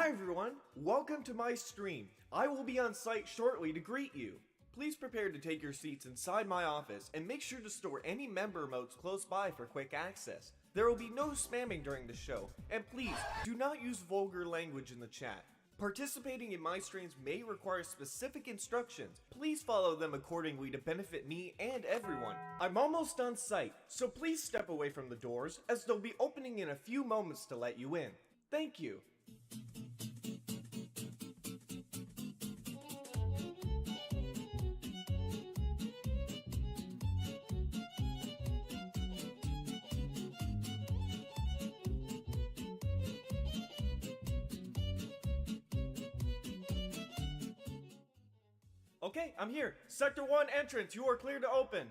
Hi everyone, welcome to my stream. I will be on site shortly to greet you. Please prepare to take your seats inside my office and make sure to store any member emotes close by for quick access. There will be no spamming during the show, and please do not use vulgar language in the chat. Participating in my streams may require specific instructions. Please follow them accordingly to benefit me and everyone. I'm almost on site, so please step away from the doors as they'll be opening in a few moments to let you in. Thank you. Okay, I'm here. Sector 1 entrance, you are clear to open.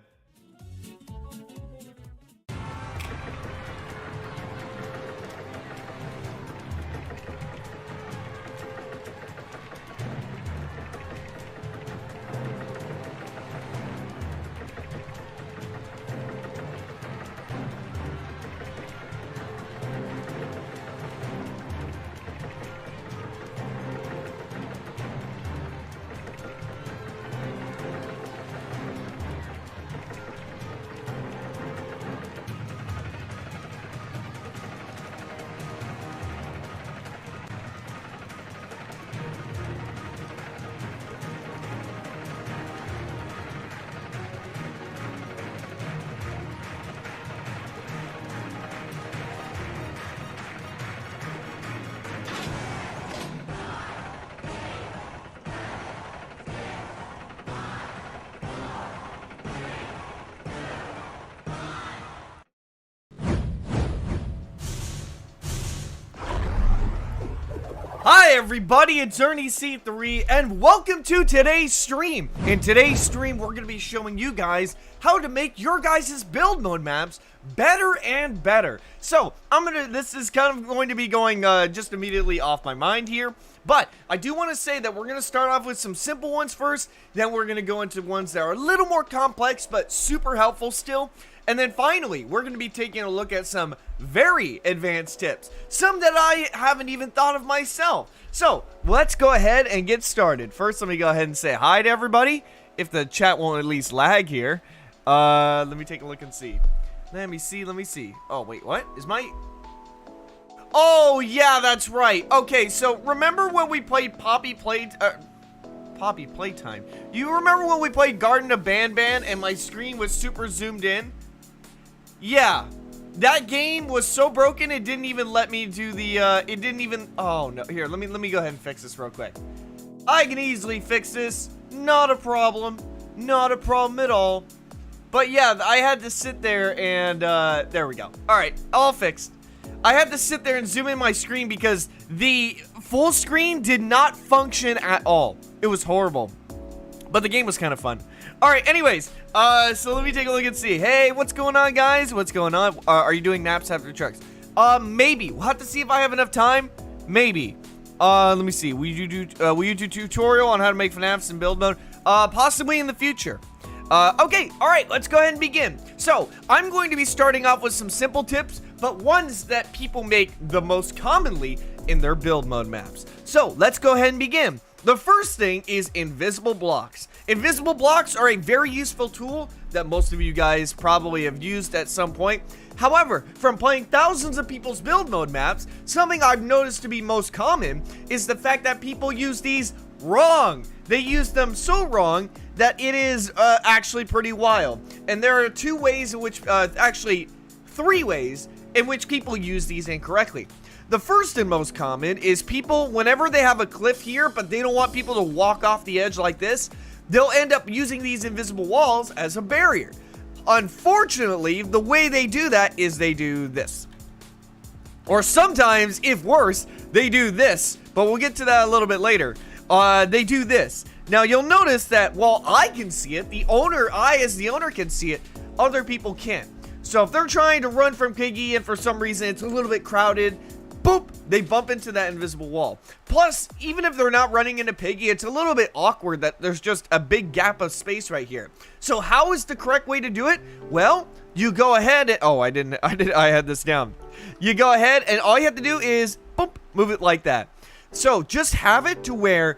Hi everybody, it's Ernie C3 and welcome to today's stream. In today's stream, we're going to be showing you guys how to make your guys' build mode maps better and better. So, this is kind of going to be going just immediately off my mind here. But I do want to say that we're going to start off with some simple ones first. Then we're going to go into ones that are a little more complex but super helpful still. And then finally, we're going to be taking a look at some very advanced tips. Some that I haven't even thought of myself. So, let's go ahead and get started. First, let me go ahead and say hi to everybody. If the chat won't at least lag here. Let me take a look and see. Let me see. Oh, wait, what? Is my... Oh, yeah, that's right. Okay, so remember when we played Poppy Playtime? You remember when we played Garden of Banban and my screen was super zoomed in? Yeah, that game was so broken it didn't even let me do the, oh no, here, let me go ahead and fix this real quick. I can easily fix this, not a problem at all. But yeah, I had to sit there and, there we go. Alright, all fixed. I had to sit there and zoom in my screen because the full screen did not function at all. It was horrible. But the game was kind of fun. Alright, anyways, so let me take a look and see. Hey, what's going on, guys? What's going on? Are you doing maps after trucks? Maybe. We'll have to see if I have enough time. Maybe. Let me see. Will you do tutorial on how to make FNAFs in build mode? Possibly in the future. Okay, alright, let's go ahead and begin. So, I'm going to be starting off with some simple tips, but ones that people make the most commonly in their build mode maps. So, let's go ahead and begin. The first thing is invisible blocks. Invisible blocks are a very useful tool that most of you guys probably have used at some point. However, from playing thousands of people's build mode maps, something I've noticed to be most common is the fact that people use these wrong. They use them so wrong that it is actually pretty wild. And there are two ways in which, actually 3 ways in which people use these incorrectly. The first and most common is people, whenever they have a cliff here, but they don't want people to walk off the edge like this, they'll end up using these invisible walls as a barrier. Unfortunately, the way they do that is they do this. Or sometimes, if worse, they do this, but we'll get to that a little bit later. They do this. Now, you'll notice that while I can see it, I as the owner can see it, other people can't. So if they're trying to run from Piggy and for some reason it's a little bit crowded, boop, they bump into that invisible wall. Plus, even if they're not running into Piggy, it's a little bit awkward that there's just a big gap of space right here. So how is the correct way to do it? Well, you go ahead and, oh, I had this down. You go ahead and all you have to do is, boop, move it like that. So just have it to where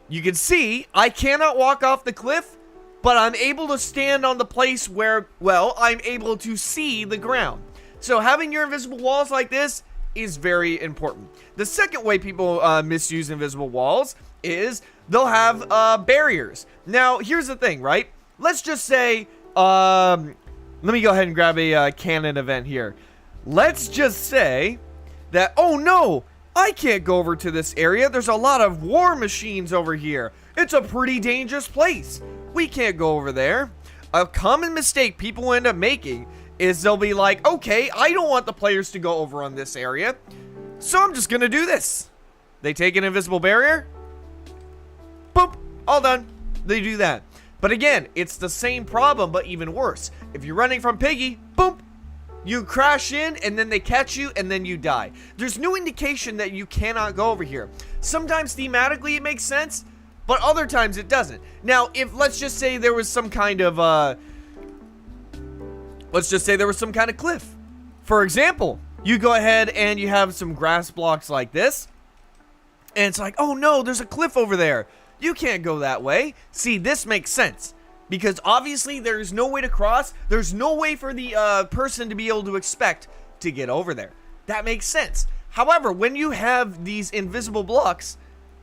you can see I cannot walk off the cliff, but I'm able to stand on the place where, well, I'm able to see the ground. So having your invisible walls like this is very important. The second way people misuse invisible walls is they'll have barriers. Now, here's the thing, right? Let's just say, let me go ahead and grab a canon event here. Let's just say that, oh no, I can't go over to this area. There's a lot of war machines over here. It's a pretty dangerous place. We can't go over there. A common mistake people end up making is they'll be like, okay, I don't want the players to go over on this area, so I'm just gonna do this. They take an invisible barrier, boop, all done. They do that. But again, it's the same problem, but even worse. If you're running from Piggy, boop, you crash in, and then they catch you, and then you die. There's no indication that you cannot go over here. Sometimes thematically it makes sense, but other times it doesn't. Now, if, let's just say there was some kind of, cliff. For example, you go ahead and you have some grass blocks like this, and it's like, oh no, there's a cliff over there. You can't go that way. See, this makes sense, because obviously there's no way to cross. There's no way for the person to be able to expect to get over there. That makes sense. However, when you have these invisible blocks,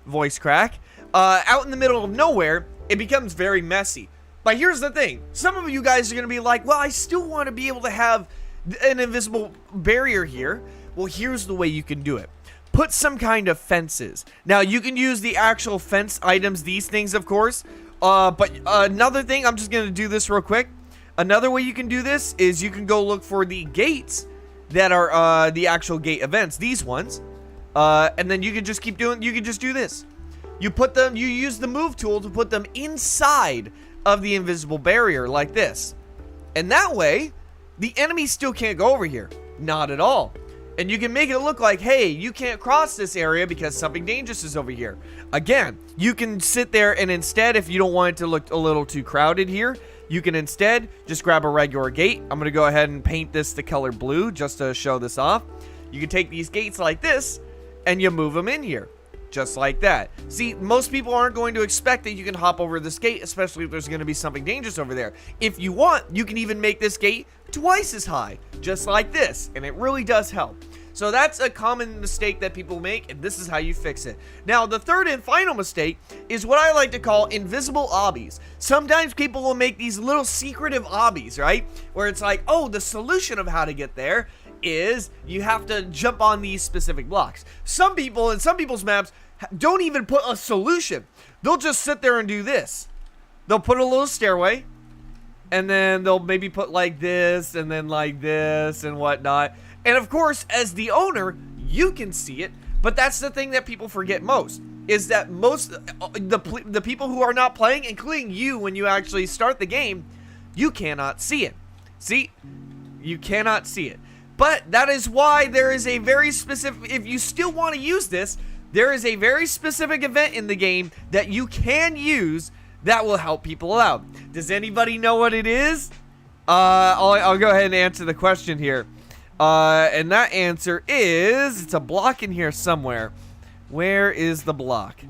voice crack, out in the middle of nowhere, it becomes very messy. But here's the thing. Some of you guys are going to be like, well, I still want to be able to have an invisible barrier here. Well, here's the way you can do it. Put some kind of fences. Now, you can use the actual fence items, these things, of course. But another thing, I'm just going to do this real quick. Another way you can do this is you can go look for the gates that are the actual gate events, these ones. And then you can just keep doing, you can just do this. You put them, you use the move tool to put them inside of the invisible barrier like this. And that way, the enemy still can't go over here. Not at all. And you can make it look like, hey, you can't cross this area because something dangerous is over here. Again, you can sit there and instead, if you don't want it to look a little too crowded here, you can instead just grab a regular gate. I'm going to go ahead and paint this the color blue just to show this off. You can take these gates like this and you move them in here. Just like that. See, most people aren't going to expect that you can hop over this gate, especially if there's going to be something dangerous over there. If you want, you can even make this gate twice as high, just like this, and it really does help. So that's a common mistake that people make, and this is how you fix it. Now, the third and final mistake is what I like to call invisible obbies. Sometimes people will make these little secretive obbies, right? Where it's like, oh, the solution of how to get there is you have to jump on these specific blocks. Some people, in some people's maps, don't even put a solution. They'll just sit there and do this. They'll put a little stairway, and then they'll maybe put like this, and then like this, and whatnot. And of course, as the owner, you can see it, but that's the thing that people forget most, is that most, the people who are not playing, including you when you actually start the game, you cannot see it. See? You cannot see it. But that is why there is a very specific, if you still want to use this, there is a very specific event in the game that you can use that will help people out. Does anybody know what it is? I'll go ahead and answer the question here. And that answer is, it's a block in here somewhere. Where is the block?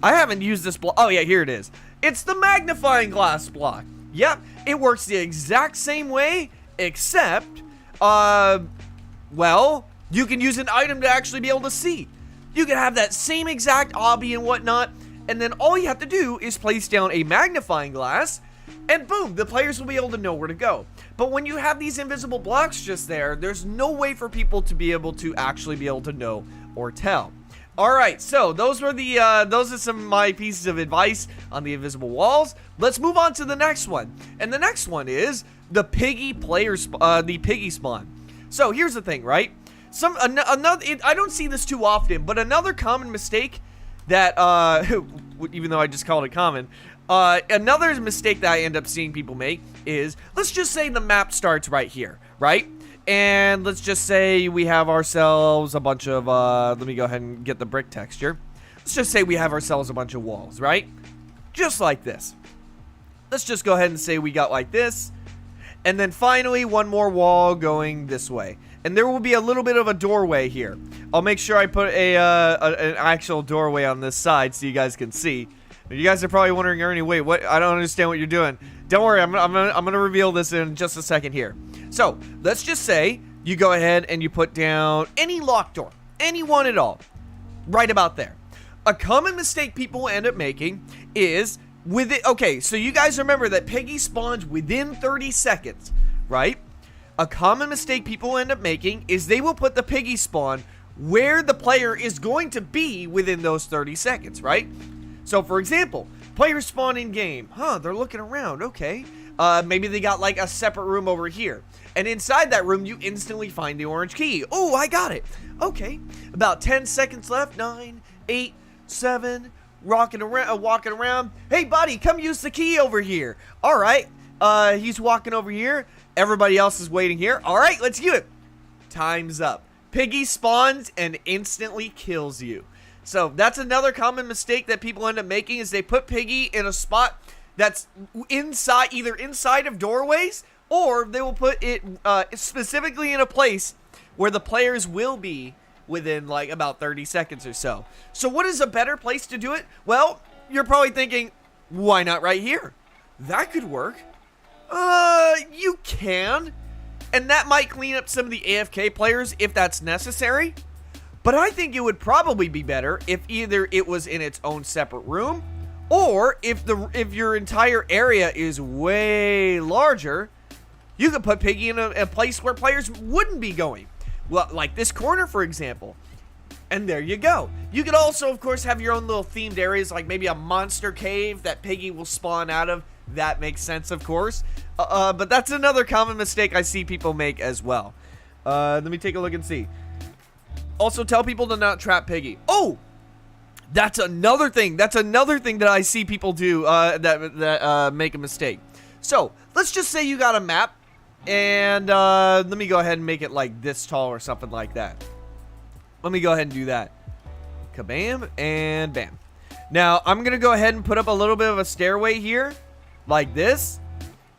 I haven't used this block. Oh yeah, here it is. It's the magnifying glass block. Yep, it works the exact same way, except, well, you can use an item to actually be able to see. You can have that same exact obby and whatnot, and then all you have to do is place down a magnifying glass, and boom, the players will be able to know where to go. But when you have these invisible blocks just there, there's no way for people to be able to actually be able to know or tell. Alright, so those are some of my pieces of advice on the invisible walls. Let's move on to the next one. And the next one is the Piggy Piggy spawn. So here's the thing, right? I don't see this too often, but another common mistake that, even though I just called it common, another mistake that I end up seeing people make is, let's just say the map starts right here, right? And let's just say we have ourselves a bunch of, let me go ahead and get the brick texture. Let's just say we have ourselves a bunch of walls, right? Just like this. Let's just go ahead and say we got like this. And then finally, one more wall going this way. and there will be a little bit of a doorway here. I'll make sure I put an actual doorway on this side so you guys can see. You guys are probably wondering, Ernie, wait, what? I don't understand what you're doing. Don't worry, I'm gonna reveal this in just a second here. So, let's just say you go ahead and you put down any locked door, any one at all, right about there. A common mistake people end up making is with it. Okay, so you guys remember that Piggy spawns within 30 seconds, right? A common mistake people end up making is they will put the Piggy spawn where the player is going to be within those 30 seconds, right? So, for example, players spawn in game. They're looking around. Okay. Maybe they got like a separate room over here. And inside that room, you instantly find the orange key. Oh, I got it. Okay. About 10 seconds left. 9, 8, 7. Walking around. Hey, buddy, come use the key over here. All right. He's walking over here. Everybody else is waiting here. All right, let's do it. Time's up. Piggy spawns and instantly kills you. So that's another common mistake that people end up making is they put Piggy in a spot that's either inside of doorways, or they will put it specifically in a place where the players will be within like about 30 seconds or so. So what is a better place to do it? Well, you're probably thinking, why not right here? That could work. You can. And that might clean up some of the AFK players if that's necessary. But I think it would probably be better if either it was in its own separate room, or if your entire area is way larger, you could put Piggy in a place where players wouldn't be going. Well, like this corner, for example. And there you go. You could also, of course, have your own little themed areas, like maybe a monster cave that Piggy will spawn out of. That makes sense, of course. But that's another common mistake I see people make as well. Let me take a look and see. Also, tell people to not trap Piggy. Oh, that's another thing. That's another thing that I see people do that make a mistake. So, let's just say you got a map, and let me go ahead and make it like this tall or something like that. Let me go ahead and do that. Kabam, and bam. Now, I'm going to go ahead and put up a little bit of a stairway here, like this,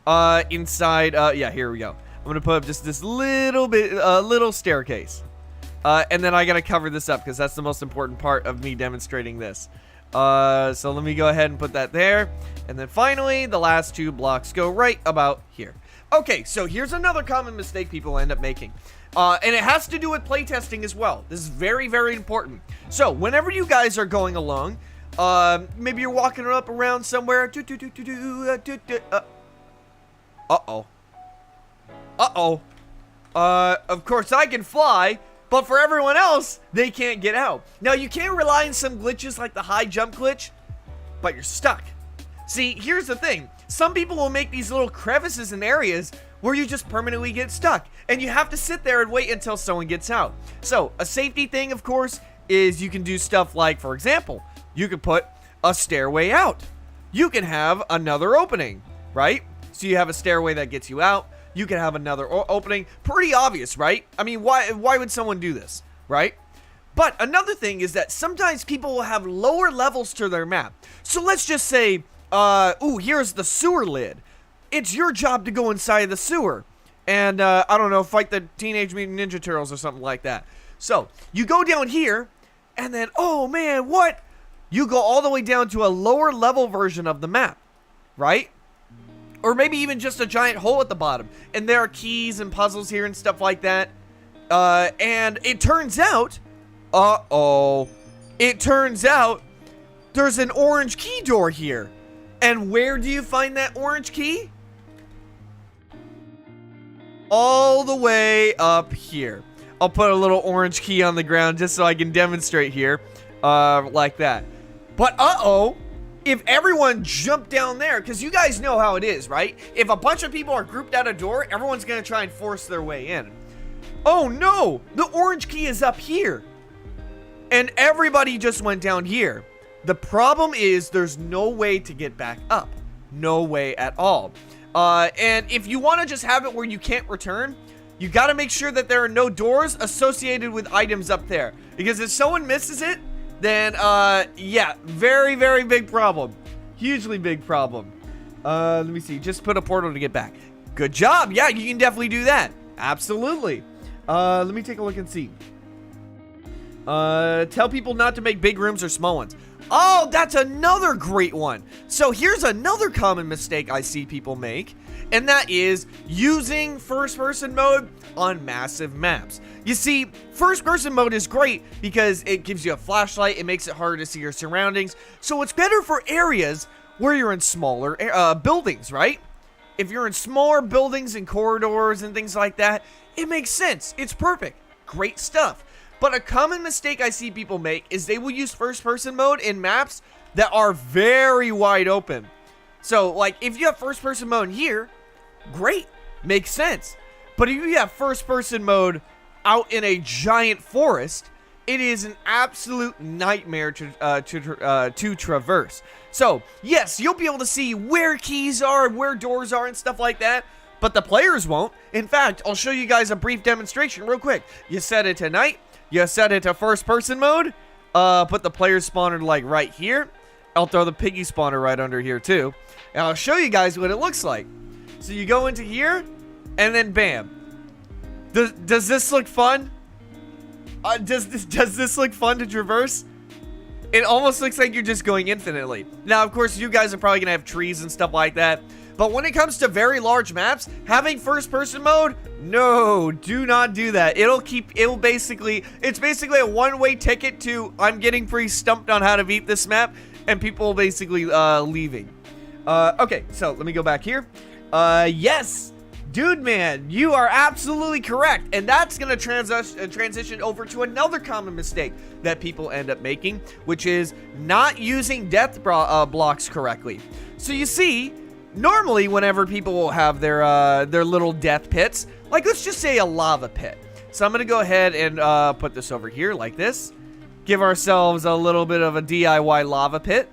inside, yeah, here we go. I'm going to put up just this little staircase. And then I gotta cover this up because that's the most important part of me demonstrating this. So let me go ahead and put that there. And then finally, the last 2 blocks go right about here. Okay, so here's another common mistake people end up making. And it has to do with playtesting as well. This is very, very important. So whenever you guys are going along, maybe you're walking up around somewhere. Uh-oh. Of course I can fly. But for everyone else, they can't get out. Now, you can rely on some glitches like the high jump glitch, but you're stuck. See, here's the thing. Some people will make these little crevices in areas where you just permanently get stuck. And you have to sit there and wait until someone gets out. So, a safety thing, of course, is you can do stuff like, for example, you could put a stairway out. You can have another opening, right? So you have a stairway that gets you out. You can have another opening. Pretty obvious, right? I mean, why would someone do this, right? But another thing is that sometimes people will have lower levels to their map. So let's just say, ooh, here's the sewer lid. It's your job to go inside the sewer and, I don't know, fight the Teenage Mutant Ninja Turtles or something like that. So, you go down here, and then, oh man, what? You go all the way down to a lower level version of the map, right? Or maybe even just a giant hole at the bottom. And there are keys and puzzles here and stuff like that. And it turns out... It turns out there's an orange key door here. And where do you find that orange key? All the way up here. I'll put a little orange key on the ground just so I can demonstrate here. Like that. But if everyone jumped down there, because you guys know how it is, right? If a bunch of people are grouped at a door, everyone's going to try and force their way in. Oh no, the orange key is up here. And everybody just went down here. The problem is there's no way to get back up. No way at all. And if you want to just have it where you can't return, you got to make sure that there are no doors associated with items up there. Because if someone misses it, then, yeah, very, very big problem. Hugely big problem. Let me see. Just put a portal to get back. Good job. Yeah, you can definitely do that. Absolutely. Let me take a look and see. Tell people not to make big rooms or small ones. Oh, that's another great one. So here's another common mistake I see people make, and that is using first-person mode on massive maps. You see, first-person mode is great because it gives you a flashlight, it makes it harder to see your surroundings, so it's better for areas where you're in smaller buildings, right? If you're in smaller buildings and corridors and things like that, it makes sense. It's perfect. Great stuff. But a common mistake I see people make is they will use first-person mode in maps that are very wide open. So, like, if you have first-person mode here, great, makes sense. But if you have first-person mode out in a giant forest, it is an absolute nightmare to traverse. So, yes, you'll be able to see where keys are and where doors are and stuff like that, but the players won't. In fact, I'll show you guys a brief demonstration real quick. You set it to night. You set it to first-person mode, put the player spawner like right here. I'll throw the piggy spawner right under here too. And I'll show you guys what it looks like. So you go into here, and then bam. Does this look fun? Does this look fun to traverse? It almost looks like you're just going infinitely. Now, of course, you guys are probably going to have trees and stuff like that. But when it comes to very large maps, having first-person mode, no, do not do that. It's basically a one-way ticket to I'm getting pretty stumped on how to beat this map, and people basically leaving. Okay, so let me go back here. Yes, dude, man, you are absolutely correct, and that's gonna transition over to another common mistake that people end up making, which is not using death blocks correctly. So you see, normally, whenever people will have their little death pits, like let's just say a lava pit. So I'm gonna go ahead and put this over here like this. Give ourselves a little bit of a DIY lava pit,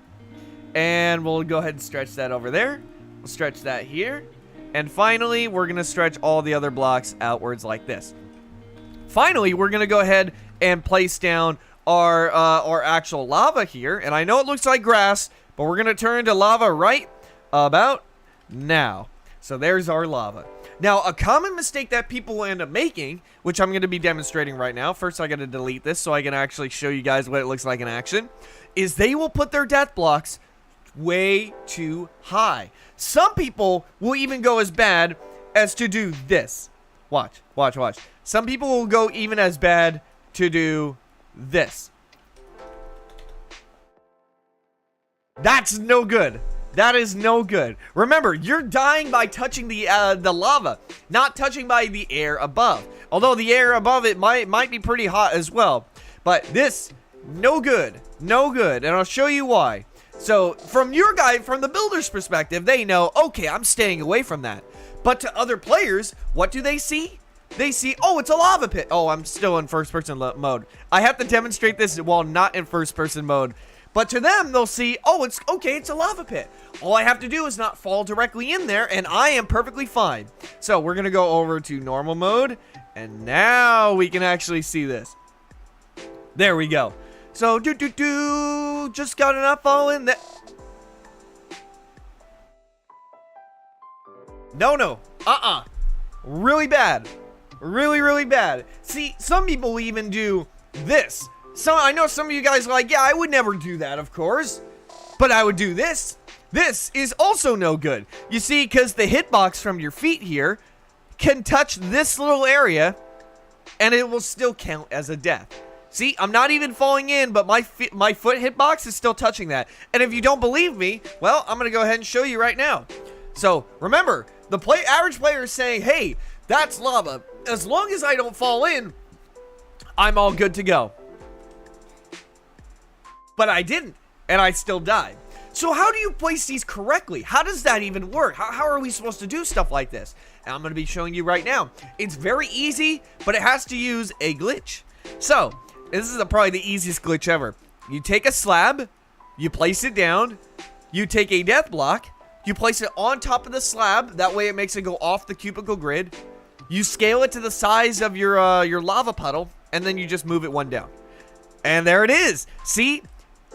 and we'll go ahead and stretch that over there. We'll stretch that here, and finally, we're gonna stretch all the other blocks outwards like this. Finally, we're gonna go ahead and place down our actual lava here, and I know it looks like grass, but we're gonna turn to lava right about now. So there's our lava. Now, a common mistake that people will end up making, which I'm going to be demonstrating right now, first I got to delete this so I can actually show you guys what it looks like in action, is they will put their death blocks way too high. Some people will even go as bad as to do this. Watch. Some people will go even as bad to do this. That's no good. That is no good. Remember, you're dying by touching the lava, not touching by the air above. Although the air above it might be pretty hot as well. But this, no good. No good. And I'll show you why. So, from the builder's perspective, they know, okay, I'm staying away from that. But to other players, what do they see? They see, oh, it's a lava pit. Oh, I'm still in first-person mode. I have to demonstrate this while not in first-person mode. But to them, they'll see, oh, it's okay, it's a lava pit. All I have to do is not fall directly in there, and I am perfectly fine. So we're going to go over to normal mode, and now we can actually see this. There we go. So, just got enough fall in there. No. Really bad. Really bad. See, some people even do this. So I know some of you guys are like, yeah, I would never do that, of course. But I would do this. This is also no good. You see, because the hitbox from your feet here can touch this little area, and it will still count as a death. See, I'm not even falling in, but my foot hitbox is still touching that. And if you don't believe me, well, I'm going to go ahead and show you right now. So, remember, the average player is saying, hey, that's lava. As long as I don't fall in, I'm all good to go. But I didn't, and I still died. So how do you place these correctly? How does that even work? How are we supposed to do stuff like this? And I'm going to be showing you right now. It's very easy, but it has to use a glitch. So, this is probably the easiest glitch ever. You take a slab, you place it down, you take a death block, you place it on top of the slab, that way it makes it go off the cubicle grid. You scale it to the size of your lava puddle, and then you just move it one down. And there it is. See?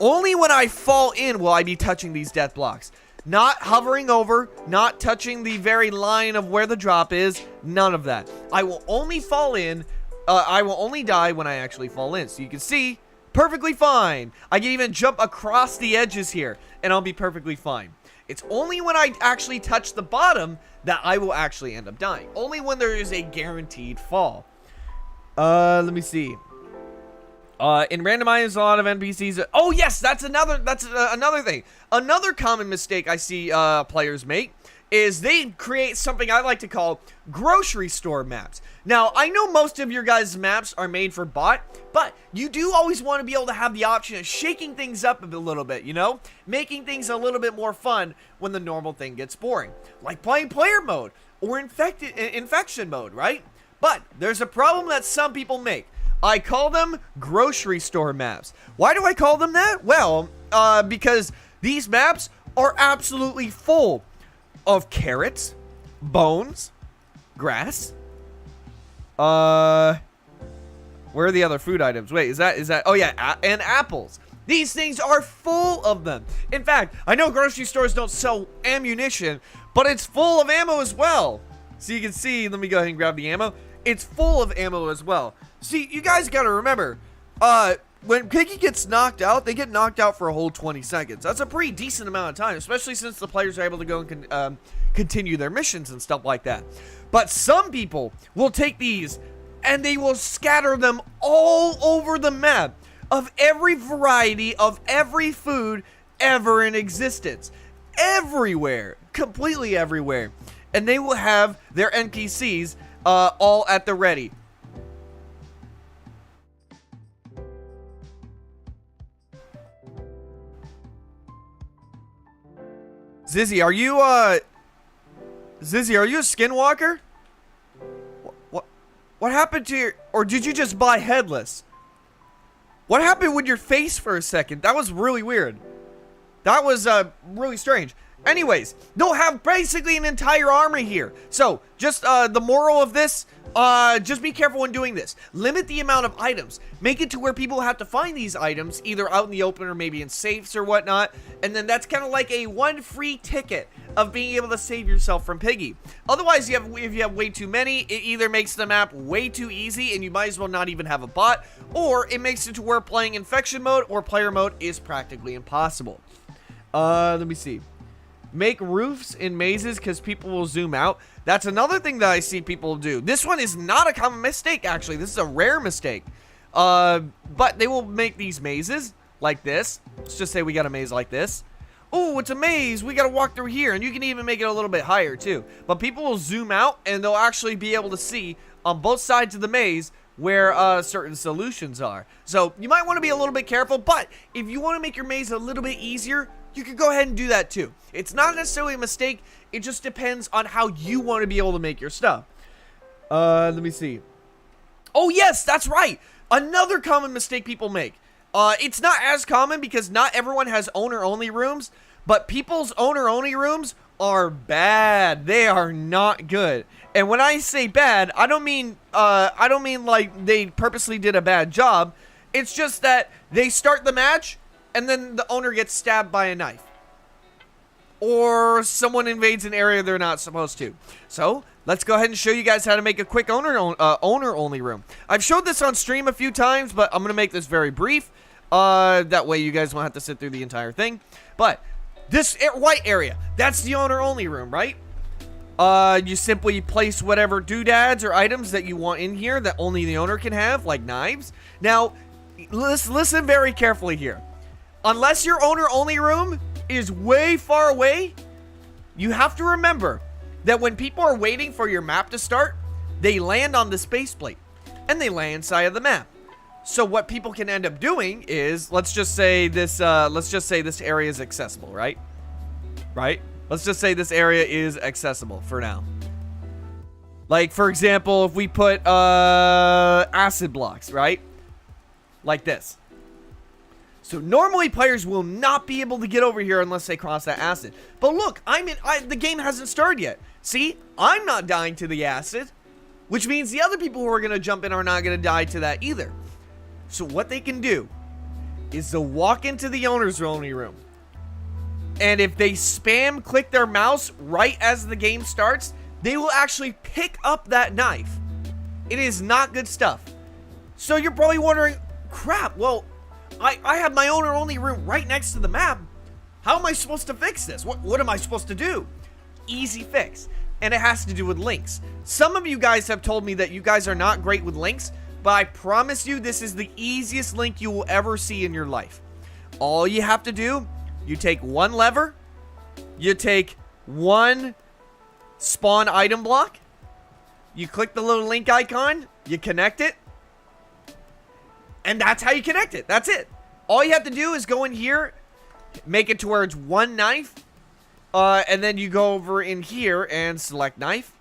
Only when I fall in will I be touching these death blocks. Not hovering over, not touching the very line of where the drop is, none of that. I will only fall in I will only die when I actually fall in. So you can see, perfectly fine. I can even jump across the edges here, and I'll be perfectly fine. It's only when I actually touch the bottom that I will actually end up dying. Only when there is a guaranteed fall. Let me see. In randomized, a lot of NPCs. Oh yes, that's another thing. Another common mistake I see players make is they create something I like to call grocery store maps. Now, I know most of your guys' maps are made for bot, but you do always want to be able to have the option of shaking things up a little bit, you know? Making things a little bit more fun when the normal thing gets boring. Like playing player mode or infection mode, right? But there's a problem that some people make. I call them grocery store maps. Why do I call them that? Well, because these maps are absolutely full of carrots, bones, grass. Where are the other food items? Wait, is that? Oh yeah, and apples. These things are full of them. In fact, I know grocery stores don't sell ammunition, but it's full of ammo as well. So you can see, let me go ahead and grab the ammo. It's full of ammo as well. See, you guys gotta remember, when Piggy gets knocked out, they get knocked out for a whole 20 seconds. That's a pretty decent amount of time, especially since the players are able to go and continue their missions and stuff like that. But some people will take these and they will scatter them all over the map of every variety of every food ever in existence. Everywhere. Completely everywhere. And they will have their NPCs all at the ready. Zizzy, are you a skinwalker? What happened to your, or did you just buy headless? What happened with your face for a second? That was really weird. That was really strange. Anyways, they'll have basically an entire army here. So, just the moral of this, just be careful when doing this. Limit the amount of items. Make it to where people have to find these items, either out in the open or maybe in safes or whatnot. And then that's kind of like a one free ticket of being able to save yourself from Piggy. Otherwise, if you have way too many, it either makes the map way too easy and you might as well not even have a bot, or it makes it to where playing infection mode or player mode is practically impossible. Let me see. Make roofs in mazes because people will zoom out. That's another thing that I see people do. This one is not a common mistake, actually. This is a rare mistake. But they will make these mazes like this. Let's just say we got a maze like this. Oh, it's a maze. We got to walk through here. And you can even make it a little bit higher, too. But people will zoom out, and they'll actually be able to see on both sides of the maze where certain solutions are. So you might want to be a little bit careful. But if you want to make your maze a little bit easier, you can go ahead and do that too. It's not necessarily a mistake. It just depends on how you want to be able to make your stuff. Let me see. Oh, yes, that's right. Another common mistake people make. It's not as common because not everyone has owner-only rooms, but people's owner-only rooms are bad. They are not good. And when I say bad, I don't mean like they purposely did a bad job. It's just that they start the match and then the owner gets stabbed by a knife. Or someone invades an area they're not supposed to. So, let's go ahead and show you guys how to make a quick owner-only room. I've showed this on stream a few times, but I'm going to make this very brief. That way you guys won't have to sit through the entire thing. But, this white area, that's the owner-only room, right? You simply place whatever doodads or items that you want in here that only the owner can have, like knives. Now, listen very carefully here. Unless your owner-only room is way far away, you have to remember that when people are waiting for your map to start, they land on the space plate and they land inside of the map. So what people can end up doing is, let's just say this area is accessible, right? Let's just say this area is accessible for now. Like, for example, if we put acid blocks, right? Like this. So normally players will not be able to get over here unless they cross that acid. But look, the game hasn't started yet. See, I'm not dying to the acid, which means the other people who are going to jump in are not going to die to that either. So what they can do is to walk into the owner's only room. And if they spam click their mouse right as the game starts, they will actually pick up that knife. It is not good stuff. So you're probably wondering, crap, well, I have my owner only room right next to the map. How am I supposed to fix this? What am I supposed to do? Easy fix. And it has to do with links. Some of you guys have told me that you guys are not great with links, but I promise you this is the easiest link you will ever see in your life. All you have to do, you take one lever, you take one spawn item block, you click the little link icon, you connect it, and that's how you connect it. That's it. All you have to do is go in here, make it to where it's one knife, and then you go over in here and select knife,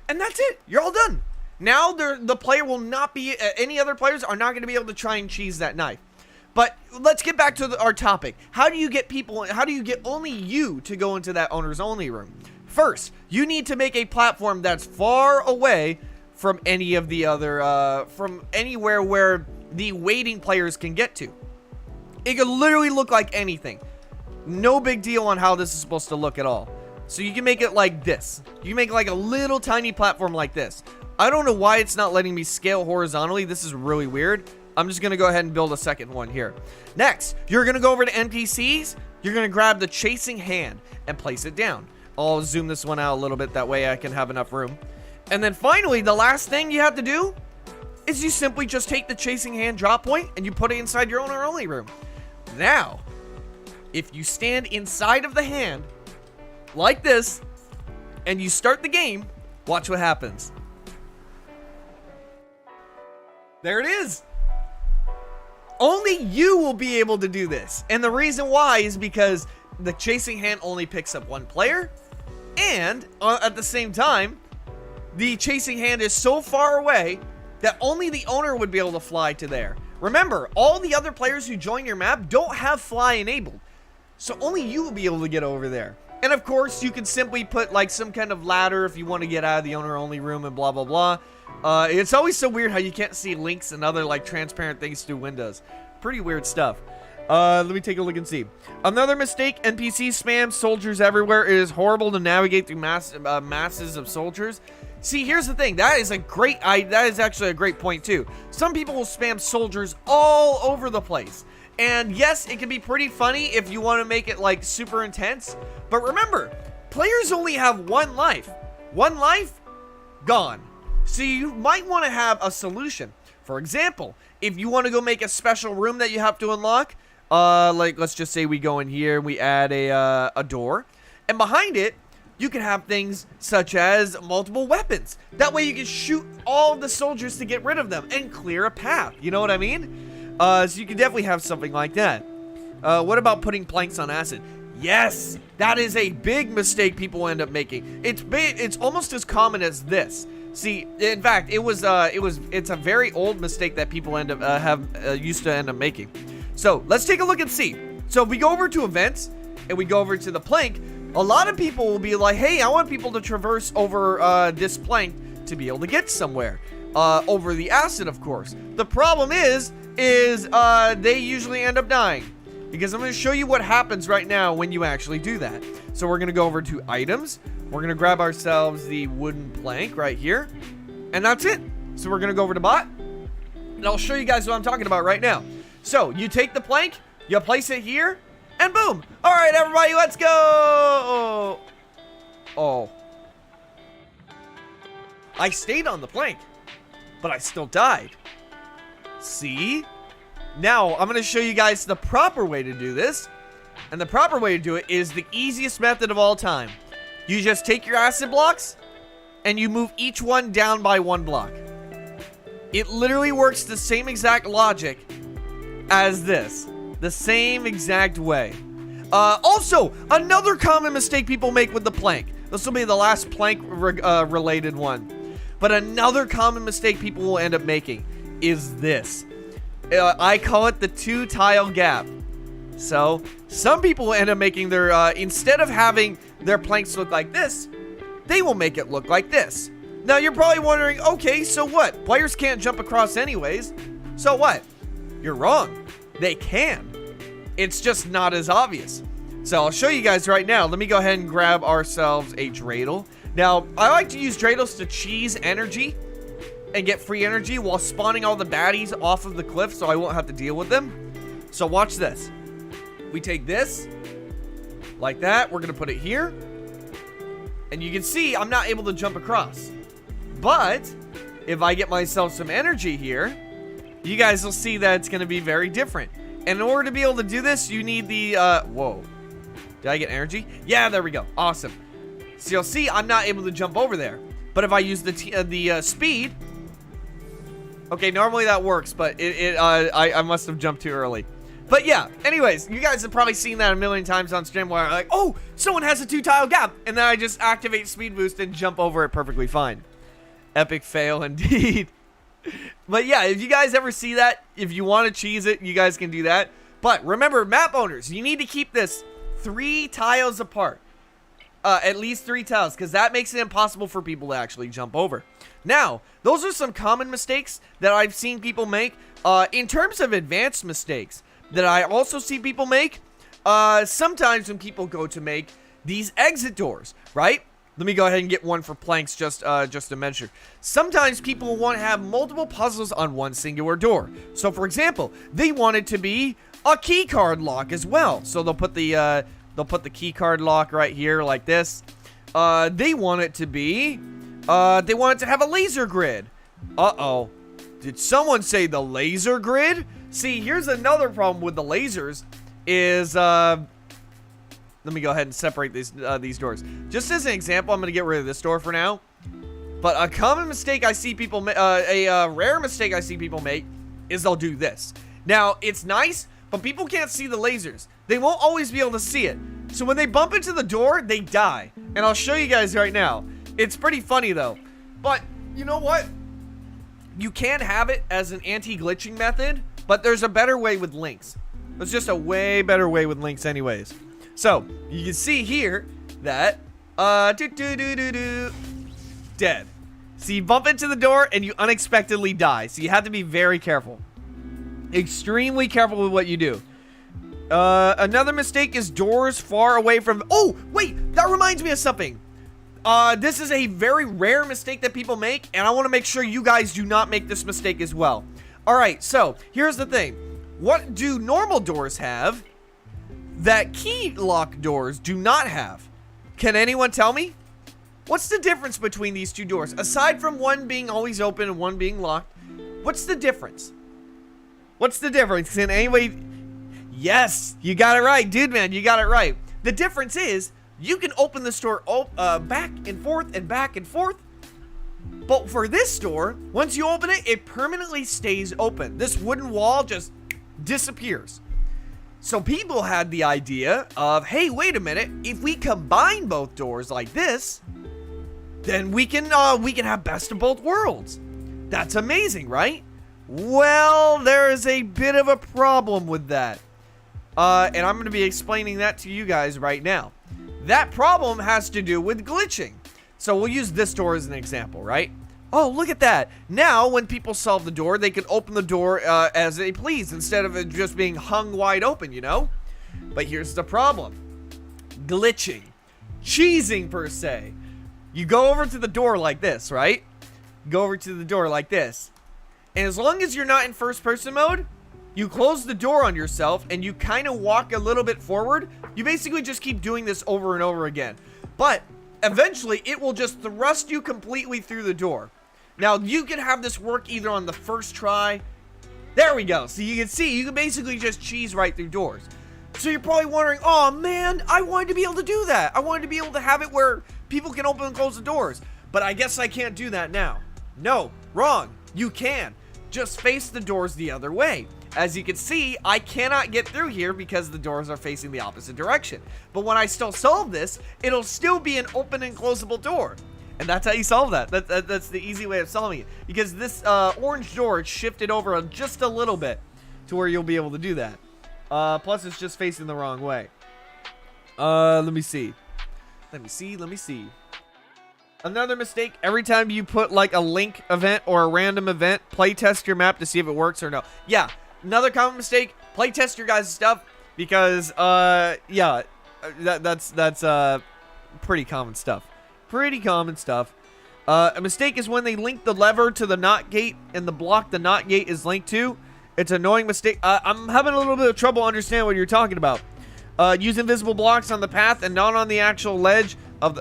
and that's it. You're all done. Now the player will not be, any other players are not going to be able to try and cheese that knife. But let's get back to our topic. How do you get people, how do you get only you to go into that owner's only room? First, you need to make a platform that's far away from any of the other, from anywhere where the waiting players can get to. It could literally look like anything. No big deal on how this is supposed to look at all. So you can make it like this. You can make like a little tiny platform like this. I don't know why it's not letting me scale horizontally. This is really weird. I'm just going to go ahead and build a second one here. Next, you're going to go over to NPCs. You're going to grab the chasing hand and place it down. I'll zoom this one out a little bit. That way I can have enough room. And then finally, the last thing you have to do is you simply just take the chasing hand drop point and you put it inside your owner only room. Now, if you stand inside of the hand like this and you start the game, watch what happens. There it is. Only you will be able to do this. And the reason why is because the chasing hand only picks up one player. And at the same time, the chasing hand is so far away that only the owner would be able to fly to there. Remember, all the other players who join your map don't have fly enabled. So only you will be able to get over there. And of course, you can simply put like some kind of ladder if you want to get out of the owner only room and blah, blah, blah. It's always so weird how you can't see links and other like transparent things through windows. Pretty weird stuff. Let me take a look and see. Another mistake, NPC spam soldiers everywhere. It is horrible to navigate through masses of soldiers. See, here's the thing. That is actually a great point too. Some people will spam soldiers all over the place. And yes, it can be pretty funny if you want to make it like super intense. But remember, players only have one life. One life, gone. So you might want to have a solution. For example, if you want to go make a special room that you have to unlock, like let's just say we go in here and we add a door, and behind it you can have things such as multiple weapons. That way you can shoot all the soldiers to get rid of them and clear a path. You know what I mean? So you can definitely have something like that. What about putting planks on acid? Yes, that is a big mistake people end up making. It's almost as common as this. See, in fact, it's a very old mistake that people used to end up making. So let's take a look and see. So if we go over to events and we go over to the plank, a lot of people will be like, hey, I want people to traverse over this plank to be able to get somewhere. Over the acid, of course. The problem is they usually end up dying. Because I'm going to show you what happens right now when you actually do that. So we're going to go over to items. We're going to grab ourselves the wooden plank right here. And that's it. So we're going to go over to bot. And I'll show you guys what I'm talking about right now. So you take the plank, you place it here, and boom. All right, everybody, let's go. Oh. I stayed on the plank, but I still died. See? Now, I'm going to show you guys the proper way to do this. And the proper way to do it is the easiest method of all time. You just take your acid blocks and you move each one down by one block. It literally works the same exact logic as this. The same exact way. Also, another common mistake people make with the plank. This will be the last plank related one. But another common mistake people will end up making is this. I call it the 2-tile gap. So, some people will end up making their, instead of having their planks look like this, they will make it look like this. Now, you're probably wondering, okay, so what? Players can't jump across anyways. So what? You're wrong. They can. It's just not as obvious. So, I'll show you guys right now. Let me go ahead and grab ourselves a dreidel. Now, I like to use dreidels to cheese energy. and get free energy while spawning all the baddies off of the cliff so I won't have to deal with them. So watch this. We take this, like that. We're going to put it here. And you can see I'm not able to jump across. But if I get myself some energy here, you guys will see that it's going to be very different. And in order to be able to do this, you need the, whoa. Did I get energy? Yeah, there we go. Awesome. So you'll see I'm not able to jump over there. But if I use the speed, okay, normally that works, but I must have jumped too early. But yeah, anyways, you guys have probably seen that a million times on stream where I'm like, oh, someone has a 2-tile gap, and then I just activate speed boost and jump over it perfectly fine. Epic fail indeed. But yeah, if you guys ever see that, if you want to cheese it, you guys can do that. But remember, map owners, you need to keep this 3 tiles apart. At least 3 tiles, because that makes it impossible for people to actually jump over. Now, those are some common mistakes that I've seen people make. In terms of advanced mistakes that I also see people make, sometimes when people go to make these exit doors, right? Let me go ahead and get one for planks just to measure. Sometimes people want to have multiple puzzles on one singular door. So, for example, they want it to be a key card lock as well. So they'll put the key card lock right here like this. They want it to be, they want it to have a laser grid. Uh-oh. Did someone say the laser grid? See, here's another problem with the lasers is, let me go ahead and separate these doors. Just as an example, I'm going to get rid of this door for now. But a common mistake I see people make, a rare mistake I see people make is they'll do this. Now, it's nice, but people can't see the lasers. They won't always be able to see it. So when they bump into the door, they die. And I'll show you guys right now. It's pretty funny though. But you know what? You can have it as an anti-glitching method, but there's a better way with links. There's just a way better way with links anyways. So you can see here that dead. So you bump into the door and you unexpectedly die. So you have to be very careful. Extremely careful with what you do. Another mistake is doors far away from... Oh, wait, that reminds me of something. This is a very rare mistake that people make, and I want to make sure you guys do not make this mistake as well. Alright, so, here's the thing. What do normal doors have that key lock doors do not have? Can anyone tell me? What's the difference between these two doors? Aside from one being always open and one being locked, what's the difference? What's the difference? Can anybody... Yes, you got it right, dude, man, you got it right. The difference is, you can open the store back and forth and back and forth. But for this door, once you open it, it permanently stays open. This wooden wall just disappears. So people had the idea of, hey, wait a minute, if we combine both doors like this, then we can have best of both worlds. That's amazing, right? Well, there is a bit of a problem with that. And I'm going to be explaining that to you guys right now. That problem has to do with glitching. So we'll use this door as an example, right? Oh, look at that. Now, when people solve the door, they can open the door as they please instead of it just being hung wide open, you know? But here's the problem. Glitching. Cheesing, per se. You go over to the door like this, right? Go over to the door like this. And as long as you're not in first-person mode, you close the door on yourself and you kind of walk a little bit forward. You basically just keep doing this over and over again. But eventually it will just thrust you completely through the door. Now you can have this work either on the first try. There we go. So you can see, you can basically just cheese right through doors. So you're probably wondering, oh man, I wanted to be able to do that. I wanted to be able to have it where people can open and close the doors. But I guess I can't do that now. No, wrong. You can. Just face the doors the other way. As you can see, I cannot get through here because the doors are facing the opposite direction. But when I still solve this, it'll still be an open and closable door. And that's how you solve that. That's the easy way of solving it. Because this orange door is shifted over just a little bit to where you'll be able to do that. Plus, it's just facing the wrong way. Let me see. Let me see. Another mistake, every time you put like a link event or a random event, play test your map to see if it works or no. Yeah. Another common mistake, play test your guys' stuff because, yeah, that's pretty common stuff. Pretty common stuff. A mistake is when they link the lever to the NOT gate and the block the NOT gate is linked to. It's an annoying mistake. I'm having a little bit of trouble understanding what you're talking about. Use invisible blocks on the path and not on the actual ledge of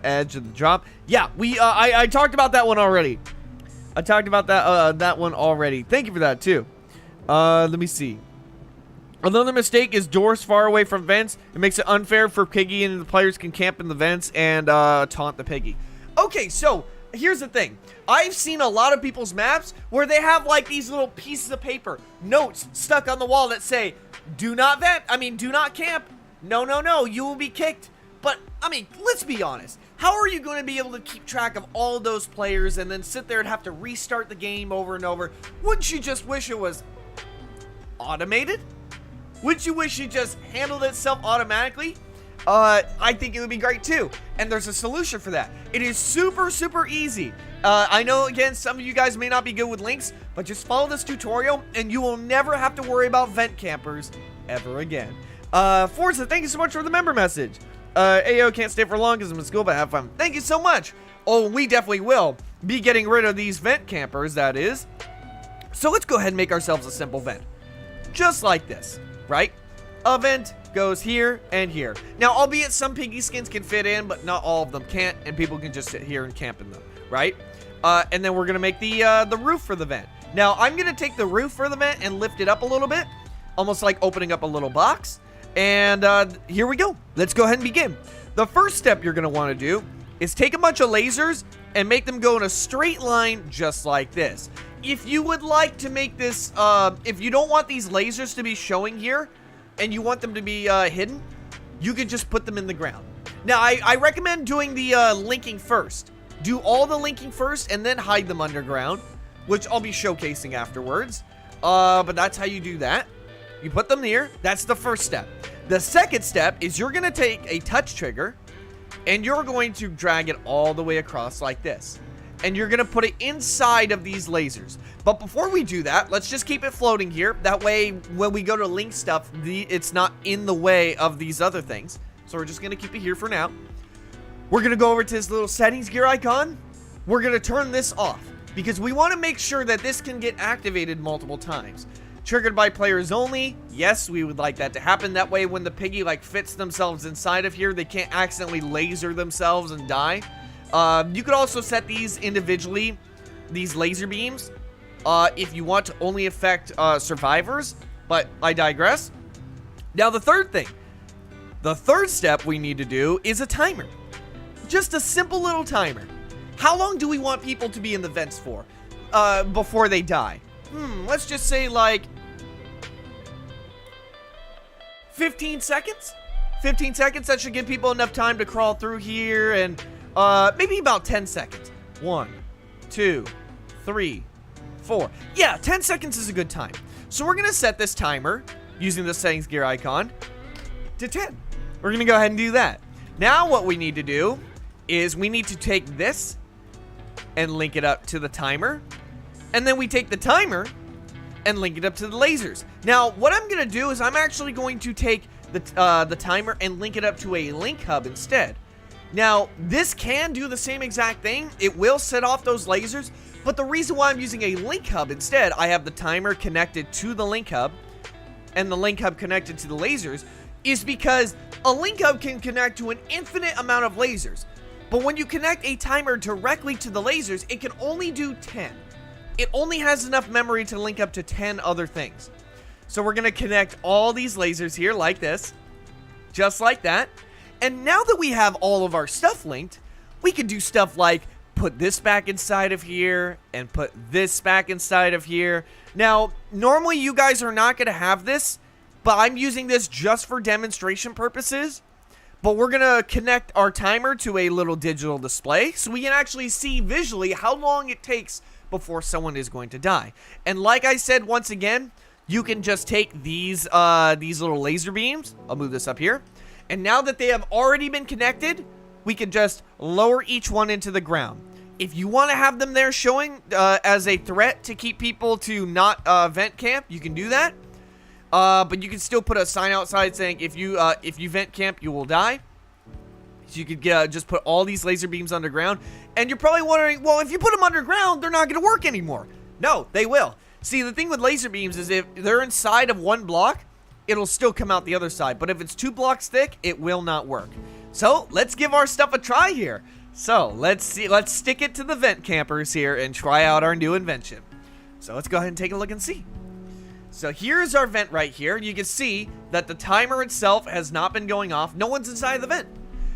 edge of the drop. Yeah, I talked about that one already. I talked about that one already. Thank you for that too. Let me see. Another mistake is doors far away from vents. It makes it unfair for Piggy, and the players can camp in the vents and taunt the Piggy. Okay, so here's the thing. I've seen a lot of people's maps where they have like these little pieces of paper, notes stuck on the wall that say, do not vent, do not camp. No, no, no, you will be kicked. But, let's be honest. How are you going to be able to keep track of all those players and then sit there and have to restart the game over and over? Wouldn't you just wish it was automated? Wouldn't you wish it just handled itself automatically? I think it would be great too. And there's a solution for that. It is super, super easy. I know, again, some of you guys may not be good with links, but just follow this tutorial and you will never have to worry about vent campers ever again. Forza, thank you so much for the member message. Ayo, can't stay for long because I'm in school, but have fun. Thank you so much. Oh, we definitely will be getting rid of these vent campers, that is. So let's go ahead and make ourselves a simple vent. Just like this, right? A vent goes here and here. Now, albeit some piggy skins can fit in, but not all of them can't, and people can just sit here and camp in them, right? And then we're gonna make the roof for the vent. Now, I'm gonna take the roof for the vent and lift it up a little bit, almost like opening up a little box. And here we go. Let's go ahead and begin. The first step you're gonna want to do is take a bunch of lasers and make them go in a straight line just like this. If you would like to make this, if you don't want these lasers to be showing here and you want them to be hidden, you could just put them in the ground. Now, I recommend doing the linking first. Do all the linking first and then hide them underground, which I'll be showcasing afterwards. But that's how you do that. You put them here. That's the first step. The second step is you're going to take a touch trigger and you're going to drag it all the way across like this. And you're going to put it inside of these lasers. But before we do that, let's just keep it floating here. That way, when we go to link stuff, it's not in the way of these other things. So we're just going to keep it here for now. We're going to go over to this little settings gear icon. We're going to turn this off because we want to make sure that this can get activated multiple times. Triggered by players only. Yes, we would like that to happen. That way, when the piggy fits themselves inside of here, they can't accidentally laser themselves and die. You could also set these individually, these laser beams, if you want to only affect survivors, but I digress. Now, the third step we need to do is a timer. Just a simple little timer. How long do we want people to be in the vents for before they die? Let's just say 15 seconds? 15 seconds, that should give people enough time to crawl through here, and maybe about 10 seconds. 1, 2, 3, 4. Yeah, 10 seconds is a good time. So we're gonna set this timer using the settings gear icon to 10. We're gonna go ahead and do that. Now what we need to do is we need to take this and link it up to the timer, and then we take the timer and link it up to the lasers. Now, what I'm gonna do is I'm actually going to take the timer and link it up to a link hub instead. Now, this can do the same exact thing. It will set off those lasers, but the reason why I'm using a link hub instead, I have the timer connected to the link hub and the link hub connected to the lasers, is because a link hub can connect to an infinite amount of lasers. But when you connect a timer directly to the lasers, it can only do 10. It only has enough memory to link up to 10 other things. So we're gonna connect all these lasers here like this, just like that. And now that we have all of our stuff linked, we can do stuff like put this back inside of here and put this back inside of here. Now, normally you guys are not gonna have this, but I'm using this just for demonstration purposes. But we're gonna connect our timer to a little digital display so we can actually see visually how long it takes before someone is going to die. And like I said, once again, you can just take these little laser beams. I'll move this up here. And now that they have already been connected, we can just lower each one into the ground. If you want to have them there showing as a threat to keep people to not vent camp, you can do that. But you can still put a sign outside saying if you vent camp, you will die. So you could just put all these laser beams underground. And you're probably wondering, well, if you put them underground, they're not going to work anymore. No, they will. See, the thing with laser beams is if they're inside of one block, it'll still come out the other side. But if it's 2 blocks thick, it will not work. So let's give our stuff a try here. So let's see. Let's stick it to the vent campers here and try out our new invention. So let's go ahead and take a look and see. So here's our vent right here. You can see that the timer itself has not been going off. No one's inside the vent.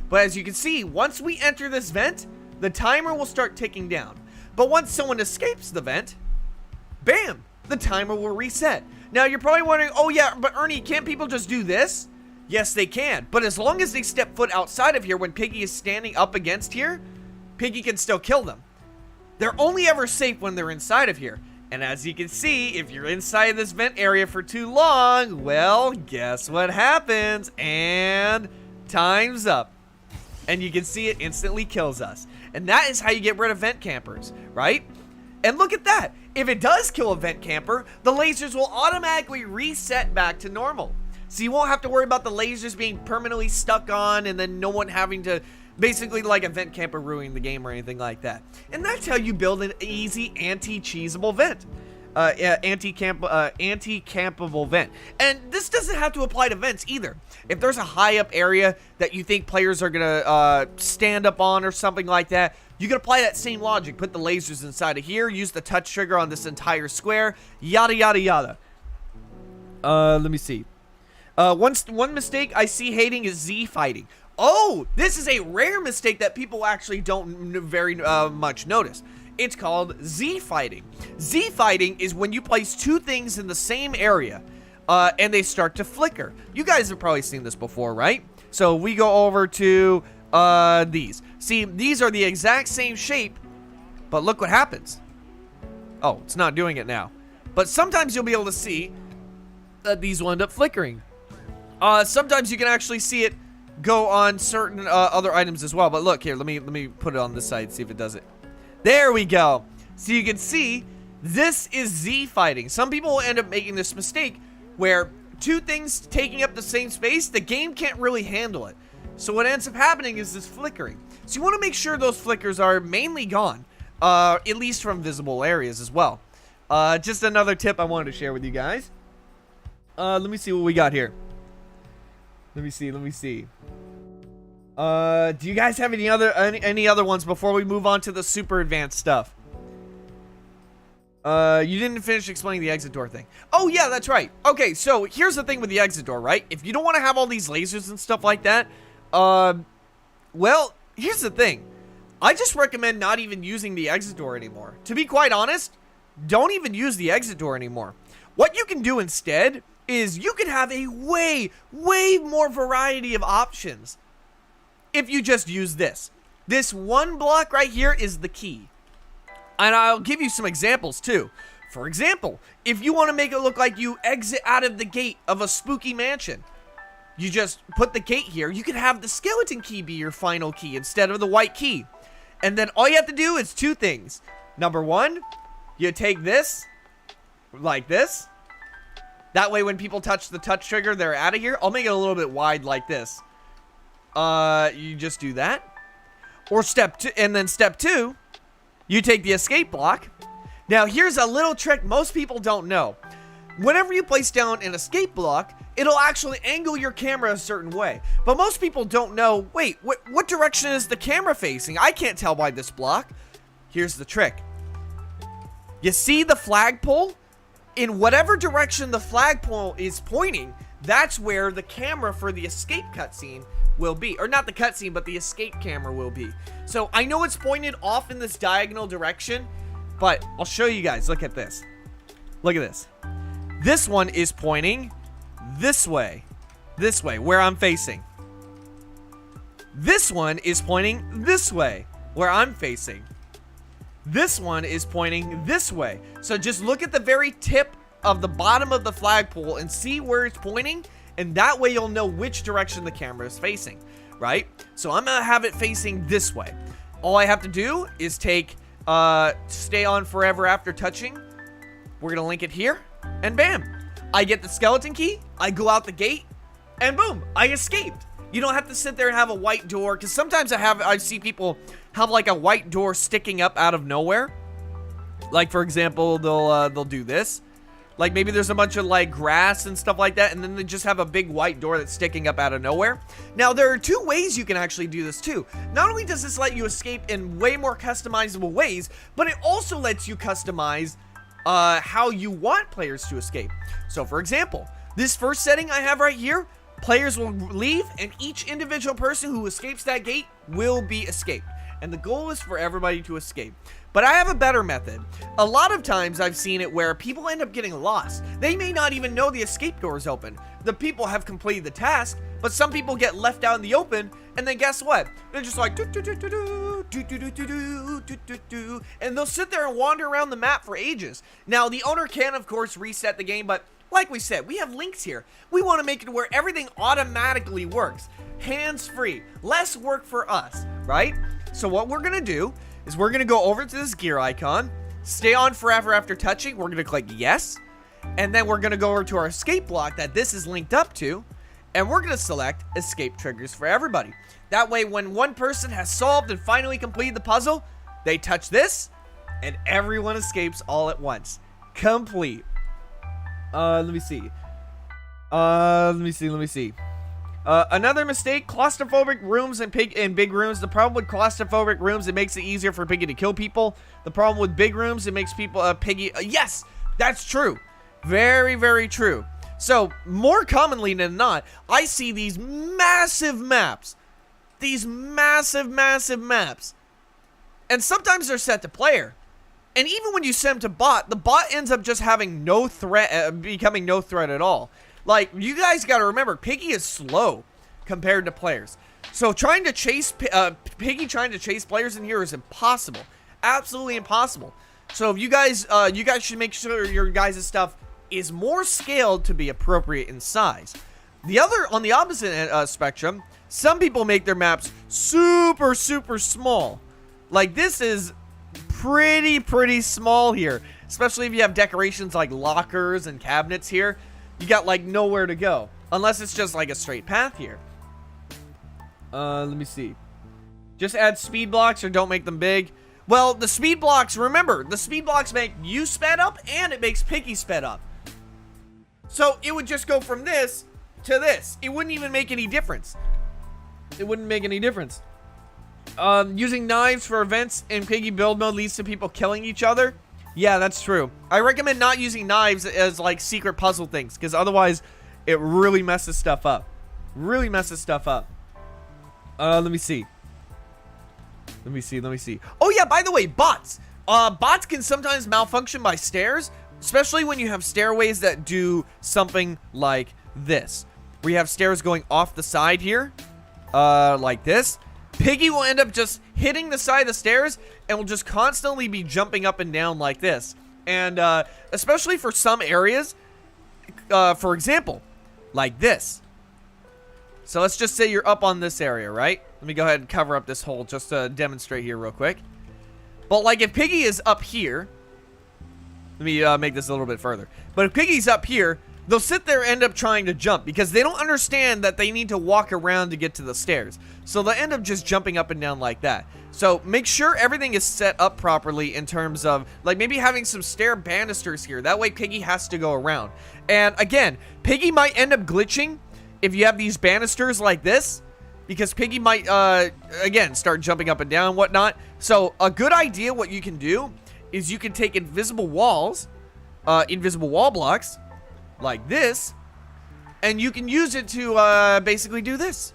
But as you can see, once we enter this vent, the timer will start ticking down. But once someone escapes the vent, bam, the timer will reset. Now you're probably wondering, oh yeah, but Ernie, can't people just do this? Yes, they can. But as long as they step foot outside of here when Piggy is standing up against here, Piggy can still kill them. They're only ever safe when they're inside of here. And as you can see, if you're inside this vent area for too long, well, guess what happens? And time's up. And you can see it instantly kills us. And that is how you get rid of vent campers, right? And look at that. If it does kill a vent camper, the lasers will automatically reset back to normal. So you won't have to worry about the lasers being permanently stuck on and then no one having to, basically like a vent camper ruining the game or anything like that. And that's how you build an easy anti-cheesable vent. Anti-campable vent. And this doesn't have to apply to vents either. If there's a high up area that you think players are gonna stand up on or something like that, you can apply that same logic. Put the lasers inside of here, use the touch trigger on this entire square, yada yada yada. Let me see. One mistake I see hating is Z fighting. Oh, this is a rare mistake that people actually don't very much notice. It's called Z fighting. Z fighting is when you place 2 things in the same area and they start to flicker. You guys have probably seen this before, right? So we go over to these. See, these are the exact same shape, but look what happens. Oh, it's not doing it now. But sometimes you'll be able to see that these will end up flickering. Sometimes you can actually see it go on certain other items as well. But look here, let me put it on this side, see if it does it. There we go. So you can see this is Z fighting. Some people will end up making this mistake where 2 things taking up the same space, the game can't really handle it. So what ends up happening is this flickering. So you want to make sure those flickers are mainly gone, at least from visible areas as well. Just another tip I wanted to share with you guys. Let me see what we got here. Let me see. Do you guys have any other ones before we move on to the super advanced stuff? You didn't finish explaining the exit door thing. Oh yeah, that's right. Okay, so here's the thing with the exit door, right? If you don't want to have all these lasers and stuff like that, well, here's the thing. I just recommend not even using the exit door anymore. To be quite honest, don't even use the exit door anymore. What you can do instead is you can have a way more variety of options if you just use this. This one block right here is the key. And I'll give you some examples too. For example, if you want to make it look like you exit out of the gate of a spooky mansion, you just put the gate here. You can have the skeleton key be your final key instead of the white key. And then all you have to do is 2 things. Number 1, you take this, like this. That way when people touch the touch trigger, they're out of here. I'll make it a little bit wide like this. You just do that. Or step 2, and then step 2, you take the escape block. Now here's a little trick most people don't know. Whenever you place down an escape block, it'll actually angle your camera a certain way. But most people don't know, wait, what direction is the camera facing? I can't tell by this block. Here's the trick. You see the flagpole? In whatever direction the flagpole is pointing, that's where the camera for the escape cutscene will be. Or not the cutscene, but the escape camera will be. So I know it's pointed off in this diagonal direction, but I'll show you guys. Look at this. Look at this. This one is pointing this way, where I'm facing. This one is pointing this way, where I'm facing. This one is pointing this way. So just look at the very tip of the bottom of the flagpole and see where it's pointing, and that way you'll know which direction the camera is facing, right? So I'm gonna have it facing this way. All I have to do is take stay on forever after touching. We're gonna link it here, and bam, I get the skeleton key, I go out the gate, and boom, I escaped. You don't have to sit there and have a white door, because sometimes I see people have like a white door sticking up out of nowhere. Like, for example, they'll do this. Like, maybe there's a bunch of like grass and stuff like that, and then they just have a big white door that's sticking up out of nowhere. Now, there are two ways you can actually do this too. Not only does this let you escape in way more customizable ways, but it also lets you customize how you want players to escape. So, for example, this first setting I have right here, players will leave, and each individual person who escapes that gate will be escaped. And the goal is for everybody to escape. But I have a better method. A lot of times I've seen it where people end up getting lost. They may not even know the escape door is open. The people have completed the task, but some people get left out in the open, and then guess what? They're just like, and they'll sit there and wander around the map for ages. Now, the owner can, of course, reset the game, but like we said, we have links here. We want to make it where everything automatically works. Hands-free. Less work for us, right? So what we're going to do is we're going to go over to this gear icon, stay on forever after touching. We're going to click yes. And then we're going to go over to our escape block that this is linked up to. And we're going to select escape triggers for everybody. That way, when one person has solved and finally completed the puzzle, they touch this and everyone escapes all at once. Complete. Let me see. Another mistake, claustrophobic rooms and big rooms. The problem with claustrophobic rooms, it makes it easier for Piggy to kill people. The problem with big rooms, it makes people, yes, that's true. Very, very true. So, more commonly than not, I see these massive maps. These massive maps. And sometimes they're set to player. And even when you send them to bot, the bot ends up just having no threat, becoming no threat at all. Like, you guys gotta remember, Piggy is slow compared to players. So trying to chase, Piggy trying to chase players in here is impossible. Absolutely impossible. So if you guys should make sure your guys' stuff is more scaled to be appropriate in size. On the opposite spectrum, some people make their maps super small. Like, this is pretty small here. Especially if you have decorations like lockers and cabinets here. You got like nowhere to go. Unless it's just like a straight path here. Let me see. Just add speed blocks or don't make them big. Well, the speed blocks, remember, the speed blocks make you sped up and it makes Piggy sped up. So it would just go from this to this. It wouldn't even make any difference. It wouldn't make any difference. Using knives for events in Piggy Build Mode leads to people killing each other. Yeah, that's true. I recommend not using knives as like secret puzzle things, because otherwise it really messes stuff up. Really messes stuff up. Let me see. Oh yeah, by the way, bots. Bots can sometimes malfunction by stairs, especially when you have stairways that do something like this. We have stairs going off the side here, like this. Piggy will end up just hitting the side of the stairs and will just constantly be jumping up and down like this. And especially for some areas, for example, like this. So let's just say you're up on this area, right? Let me go ahead and cover up this hole just to demonstrate here real quick. But like if Piggy is up here, let me make this a little bit further. But if Piggy's up here, they'll sit there and end up trying to jump because they don't understand that they need to walk around to get to the stairs. So they'll end up just jumping up and down like that. So make sure everything is set up properly in terms of like maybe having some stair banisters here. That way Piggy has to go around. And again, Piggy might end up glitching if you have these banisters like this, because Piggy might, again, start jumping up and down and whatnot. So a good idea, what you can do is you can take invisible walls, invisible wall blocks, like this, and you can use it to basically do this.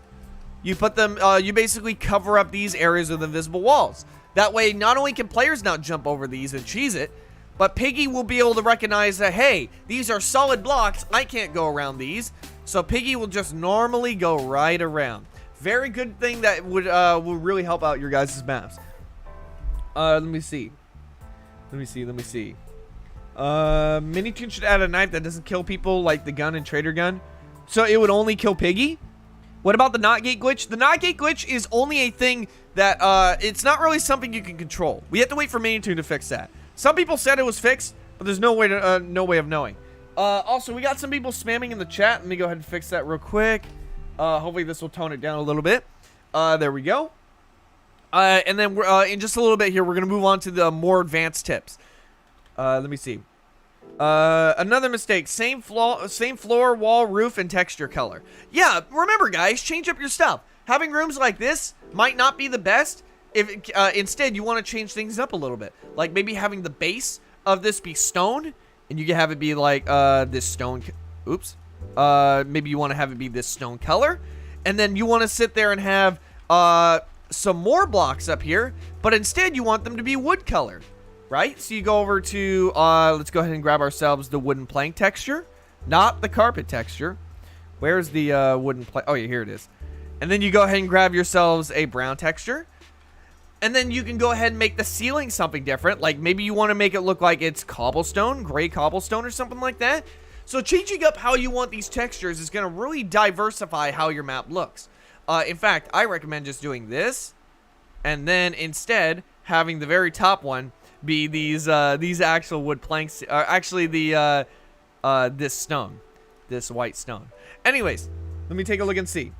You put them, you basically cover up these areas with invisible walls. That way, not only can players not jump over these and cheese it, but Piggy will be able to recognize that, hey, these are solid blocks, I can't go around these. So Piggy will just normally go right around. Very good thing that would will really help out your guys' maps. Let me see. Minitoon should add a knife that doesn't kill people like the gun and trader gun. So it would only kill Piggy? What about the not gate glitch? The not gate glitch is only a thing that it's not really something you can control. We have to wait for Minitoon to fix that. Some people said it was fixed, but there's no way of knowing. Also, we got some people spamming in the chat. Let me go ahead and fix that real quick. Hopefully this will tone it down a little bit. There we go. And then we're, in just a little bit here, we're going to move on to the more advanced tips. Let me see. Another mistake. Same floor, wall, roof, and texture color. Yeah, remember, guys, change up your stuff. Having rooms like this might not be the best. If instead, you want to change things up a little bit. Like maybe having the base of this be stone, and you can have it be like this stone. Oops. Maybe you want to have it be this stone color. And then you want to sit there and have some more blocks up here, but instead you want them to be wood colored, right? So you go over to, let's go ahead and grab ourselves the wooden plank texture, not the carpet texture. Where's the wooden plank? Oh yeah, here it is. And then you go ahead and grab yourselves a brown texture. And then you can go ahead and make the ceiling something different. Like maybe you want to make it look like it's cobblestone, gray cobblestone or something like that. So changing up how you want these textures is going to really diversify how your map looks. In fact, I recommend just doing this, and then instead having the very top one be these actual wood planks. Actually, this stone, this white stone. Anyways, let me take a look and see.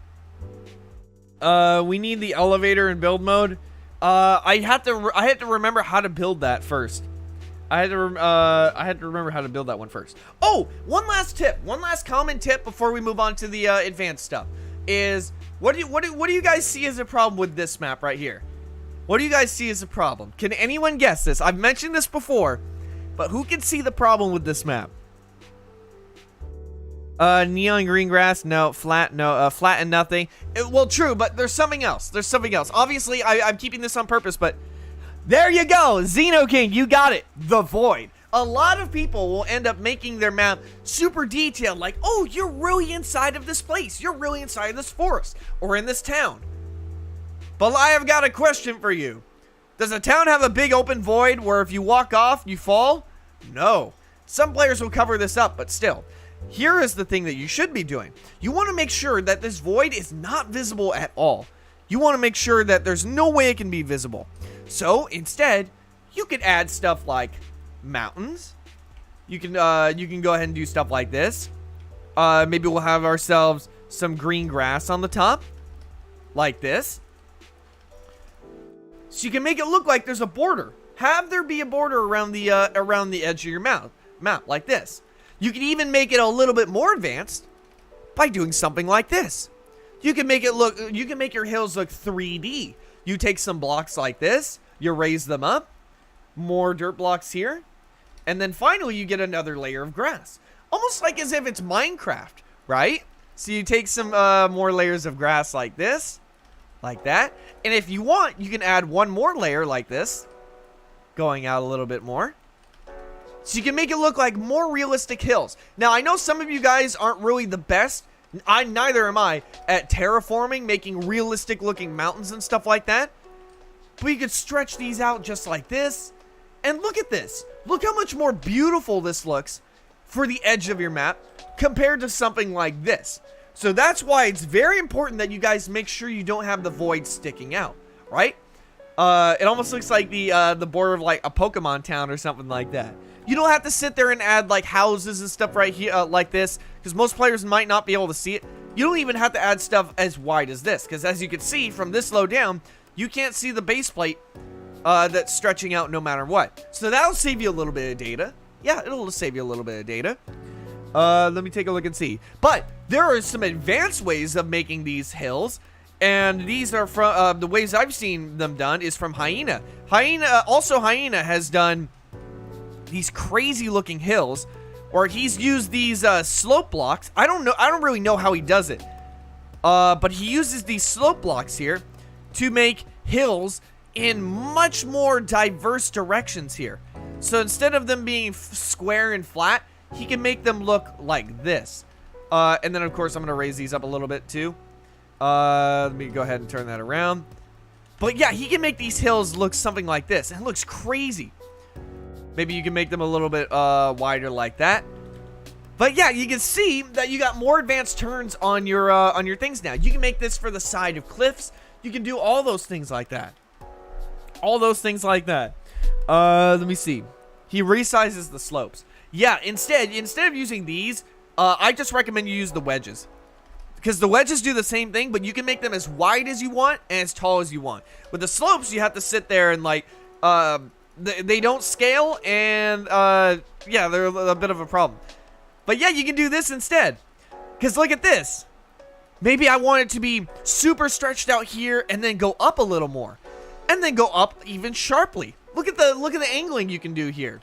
We need the elevator in build mode. I had to remember how to build that first. I had to remember how to build that one first. Oh, one last tip, one last common tip before we move on to the advanced stuff is what do you guys see as a problem with this map right here? What do you guys see as a problem? Can anyone guess this? I've mentioned this before, but who can see the problem with this map? Neon green grass, no. Flat, no. Flat and nothing. Well, true, but there's something else. There's something else. Obviously, I'm keeping this on purpose, but there you go. Xeno King, you got it. The void. A lot of people will end up making their map super detailed, like, oh, you're really inside of this place. You're really inside of this forest or in this town. But I have got a question for you. Does a town have a big open void where if you walk off, you fall? No. Some players will cover this up, but still. Here is the thing that you should be doing. You want to make sure that this void is not visible at all. You want to make sure that there's no way it can be visible. So, instead, you could add stuff like mountains. You can go ahead and do stuff like this. Maybe we'll have ourselves some green grass on the top. Like this. So you can make it look like there's a border. Have there be a border around the edge of your map like this. You can even make it a little bit more advanced by doing something like this. You can make your hills look 3D. You take some blocks like this, you raise them up, more dirt blocks here, and then finally you get another layer of grass. Almost like as if it's Minecraft, right? So you take some more layers of grass like this, like that, and if you want, you can add one more layer like this, going out a little bit more. So you can make it look like more realistic hills. Now, I know some of you guys aren't really the best, neither am I, at terraforming, making realistic looking mountains and stuff like that. But you could stretch these out just like this. And look at this. Look how much more beautiful this looks for the edge of your map compared to something like this. So that's why it's very important that you guys make sure you don't have the void sticking out, right? It almost looks like the border of like a Pokemon town or something like that. You don't have to sit there and add like houses and stuff right here like this, because most players might not be able to see it. You don't even have to add stuff as wide as this, because as you can see from this low down, you can't see the base plate that's stretching out no matter what. So that'll save you a little bit of data. Yeah, it'll save you a little bit of data. Let me take a look and see. But there are some advanced ways of making these hills, and these are from the ways I've seen them done is from Hyena. Hyena has done these crazy looking hills, or he's used these slope blocks. I don't really know how he does it, but he uses these slope blocks here to make hills in much more diverse directions here. So instead of them being square and flat, he can make them look like this. And then of course I'm gonna raise these up a little bit too. Let me go ahead and turn that around. But yeah, he can make these hills look something like this, and it looks crazy. Maybe you can make them a little bit wider like that. But yeah, you can see that you got more advanced turns on your things now. You can make this for the side of cliffs. You can do all those things like that. All those things like that. Let me see. He resizes the slopes. Yeah, instead of using these, I just recommend you use the wedges. because the wedges do the same thing, but you can make them as wide as you want and as tall as you want. With the slopes, you have to sit there and like, they don't scale, and yeah, they're a bit of a problem. But yeah, you can do this instead. Because look at this. Maybe I want it to be super stretched out here and then go up a little more. And then go up even sharply. Look at the angling you can do here.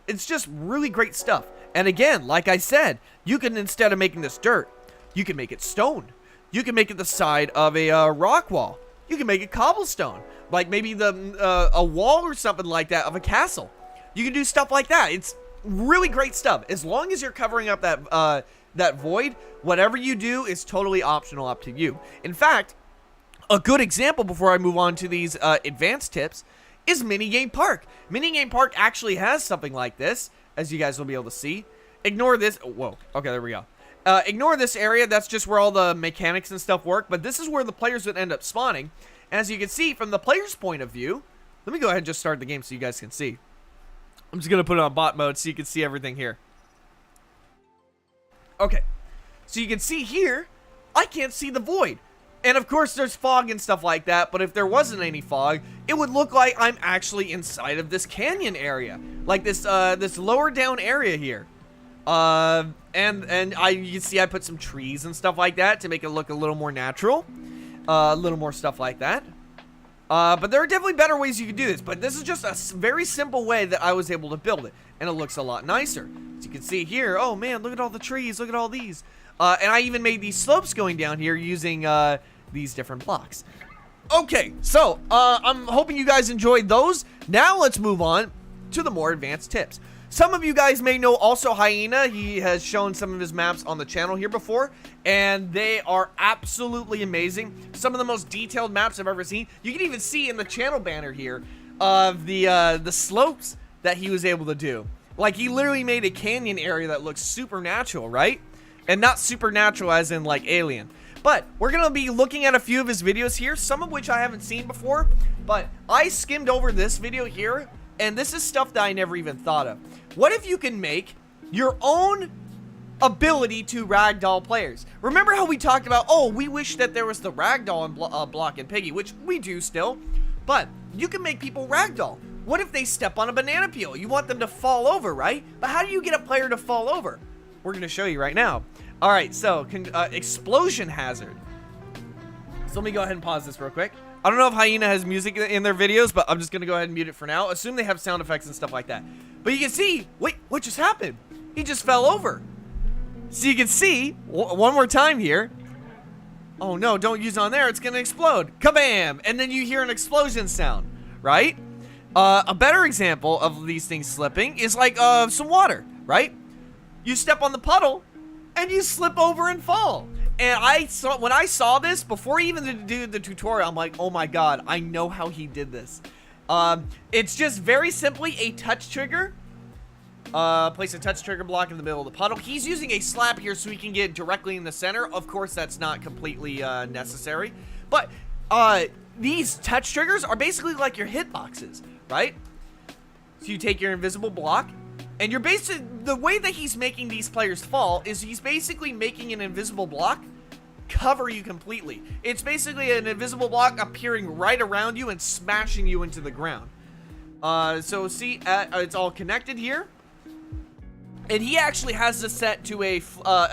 It's just really great stuff. And again, like I said, you can, instead of making this dirt, you can make it stone. You can make it the side of a rock wall. You can make it cobblestone. Like maybe a wall or something like that of a castle. You can do stuff like that. It's really great stuff. As long as you're covering up that void, whatever you do is totally optional, up to you. In fact, a good example before I move on to these advanced tips is Minigame Park. Minigame Park actually has something like this, as you guys will be able to see. Ignore this. Oh, whoa. Okay, there we go. Ignore this area. That's just where all the mechanics and stuff work. But this is where the players would end up spawning. As you can see, from the player's point of view, let me go ahead and just start the game so you guys can see. I'm just going to put it on bot mode so you can see everything here. Okay. So you can see here, I can't see the void. And of course, there's fog and stuff like that. But if there wasn't any fog, it would look like I'm actually inside of this canyon area. Like this this lower down area here. And you can see I put some trees and stuff like that to make it look a little more natural. A little more stuff like that. But there are definitely better ways you can do this. But this is just a very simple way that I was able to build it. And it looks a lot nicer. As you can see here, oh man, look at all the trees. Look at all these. And I even made these slopes going down here using these different blocks. Okay, so I'm hoping you guys enjoyed those. Now let's move on to the more advanced tips. Some of you guys may know also Hyena. He has shown some of his maps on the channel here before, and they are absolutely amazing. Some of the most detailed maps I've ever seen. You can even see in the channel banner here of the slopes that he was able to do. Like, he literally made a canyon area that looks supernatural, right? And not supernatural as in like alien. But we're gonna be looking at a few of his videos here, some of which I haven't seen before. But I skimmed over this video here, and this is stuff that I never even thought of. What if you can make your own ability to ragdoll players? Remember how we talked about, oh, we wish that there was the ragdoll block in Piggy, which we do still. But you can make people ragdoll. What if they step on a banana peel? You want them to fall over, right? But how do you get a player to fall over? We're going to show you right now. All right, so explosion hazard. So let me go ahead and pause this real quick. I don't know if Hyena has music in their videos, but I'm just going to go ahead and mute it for now. Assume they have sound effects and stuff like that. But you can see, wait, what just happened? He just fell over. So you can see, one more time here. Oh no, don't use on there, it's going to explode. Kabam! And then you hear an explosion sound, right? A better example of these things slipping is like some water, right? You step on the puddle, and you slip over and fall. And when I saw this, before even to do the tutorial, I'm like, oh my god, I know how he did this. It's just very simply a touch trigger. Place a touch trigger block in the middle of the puddle. He's using a slap here so he can get directly in the center. Of course, that's not completely necessary. But these touch triggers are basically like your hitboxes, right? So you take your invisible block, and you're basically, the way that he's making these players fall is he's basically making an invisible block cover you completely. It's basically an invisible block appearing right around you and smashing you into the ground. So see, it's all connected here. And he actually has this set to a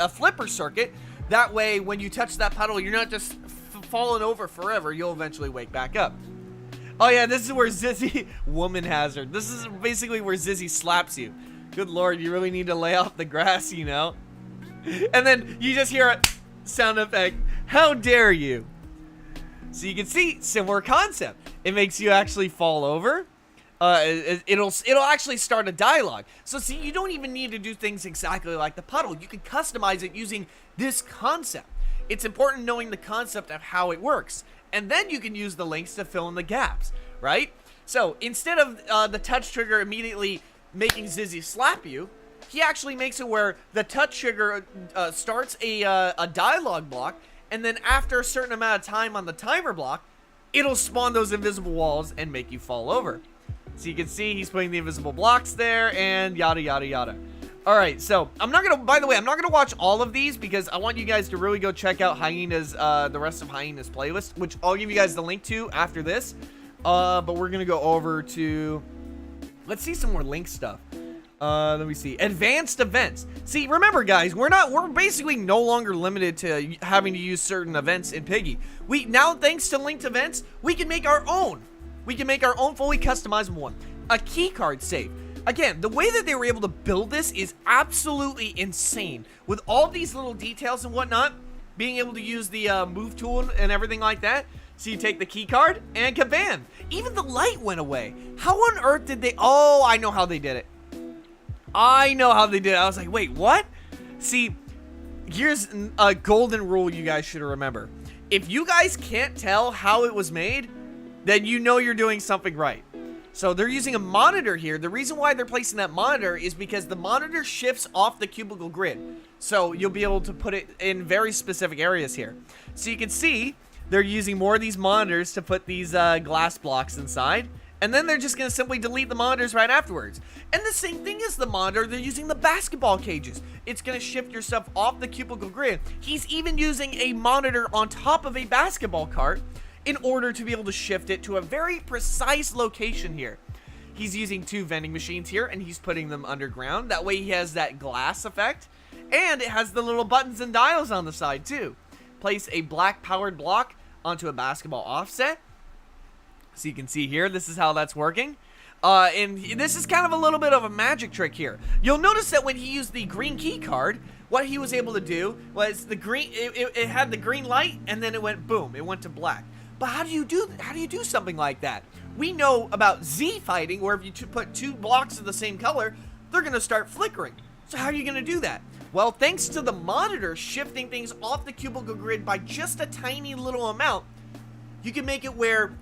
flipper circuit. That way, when you touch that puddle, you're not just falling over forever. You'll eventually wake back up. Oh yeah, this is where Zizzy, woman hazard. This is basically where Zizzy slaps you. Good lord, you really need to lay off the grass, you know? And then you just hear a sound effect. How dare you? So you can see, similar concept. It makes you actually fall over. It'll actually start a dialogue. So see, you don't even need to do things exactly like the puddle. You can customize it using this concept. It's important knowing the concept of how it works. And then you can use the links to fill in the gaps, right? So instead of the touch trigger immediately making Zizzy slap you, he actually makes it where the touch trigger starts a dialogue block, and then after a certain amount of time on the timer block, it'll spawn those invisible walls and make you fall over. So you can see he's putting the invisible blocks there, and yada yada yada. All right, so I'm not gonna, by the way, I'm not gonna watch all of these because I want you guys to really go check out Hyena's, the rest of Hyena's playlist, which I'll give you guys the link to after this. But we're gonna go over to, let's see some more link stuff. Let me see, advanced events. See, remember guys, we're basically no longer limited to having to use certain events in Piggy. We now, thanks to linked events, we can make our own. We can make our own fully customizable one. A key card save. Again, the way that they were able to build this is absolutely insane. With all these little details and whatnot, being able to use the move tool and everything like that. So you take the key card and kabam. Even the light went away. How on earth did they, oh, I know how they did it. I know how they did it. I was like, wait, what? See, here's a golden rule you guys should remember. If you guys can't tell how it was made, then you know you're doing something right. So they're using a monitor here. The reason why they're placing that monitor is because the monitor shifts off the cubicle grid. So you'll be able to put it in very specific areas here. So you can see they're using more of these monitors to put these glass blocks inside. And then they're just going to simply delete the monitors right afterwards. And the same thing as the monitor, they're using the basketball cages. It's going to shift your stuff off the cubicle grid. He's even using a monitor on top of a basketball cart in order to be able to shift it to a very precise location here. He's using 2 vending machines here, and he's putting them underground. That way he has that glass effect, and it has the little buttons and dials on the side too. Place a black powered block onto a basketball offset. So you can see here, this is how that's working. And this is kind of a little bit of a magic trick here. You'll notice that when he used the green key card, what he was able to do was the green, it had the green light, and then it went boom, it went to black. But how do you do something like that? We know about Z fighting, where if you put 2 blocks of the same color, they're gonna start flickering. So how are you gonna do that? Well, thanks to the monitor shifting things off the cubicle grid by just a tiny little amount, you can make it where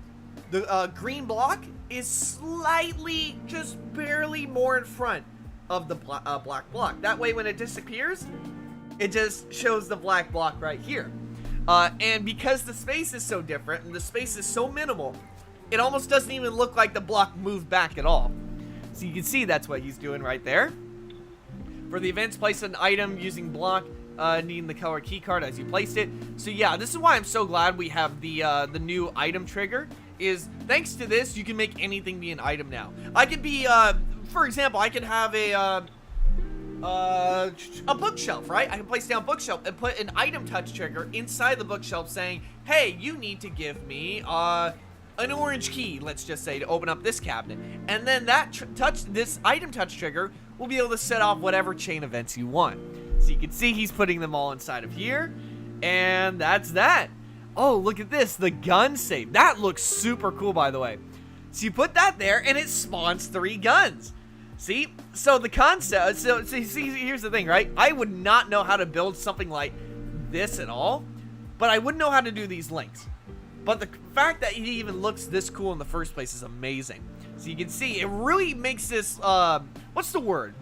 the green block is slightly, just barely more in front of the black block. That way when it disappears, it just shows the black block right here. And because the space is so different and the space is so minimal, it almost doesn't even look like the block moved back at all. So you can see that's what he's doing right there. For the events, place an item using block, needing the color key card as you placed it. So yeah, this is why I'm so glad we have the new item trigger. Is thanks to this, you can make anything be an item now. I could be, for example, I could have a bookshelf, right? I can place down bookshelf and put an item touch trigger inside the bookshelf saying, hey, you need to give me an orange key, let's just say, to open up this cabinet. And then that this item touch trigger will be able to set off whatever chain events you want. So you can see he's putting them all inside of here. And that's that. Oh, look at this, the gun save. That looks super cool, by the way. So you put that there and it spawns 3 guns. See, so the concept, so see, here's the thing, right? I would not know how to build something like this at all, but I wouldn't know how to do these links. But the fact that he even looks this cool in the first place is amazing. So you can see, it really makes this, what's the word?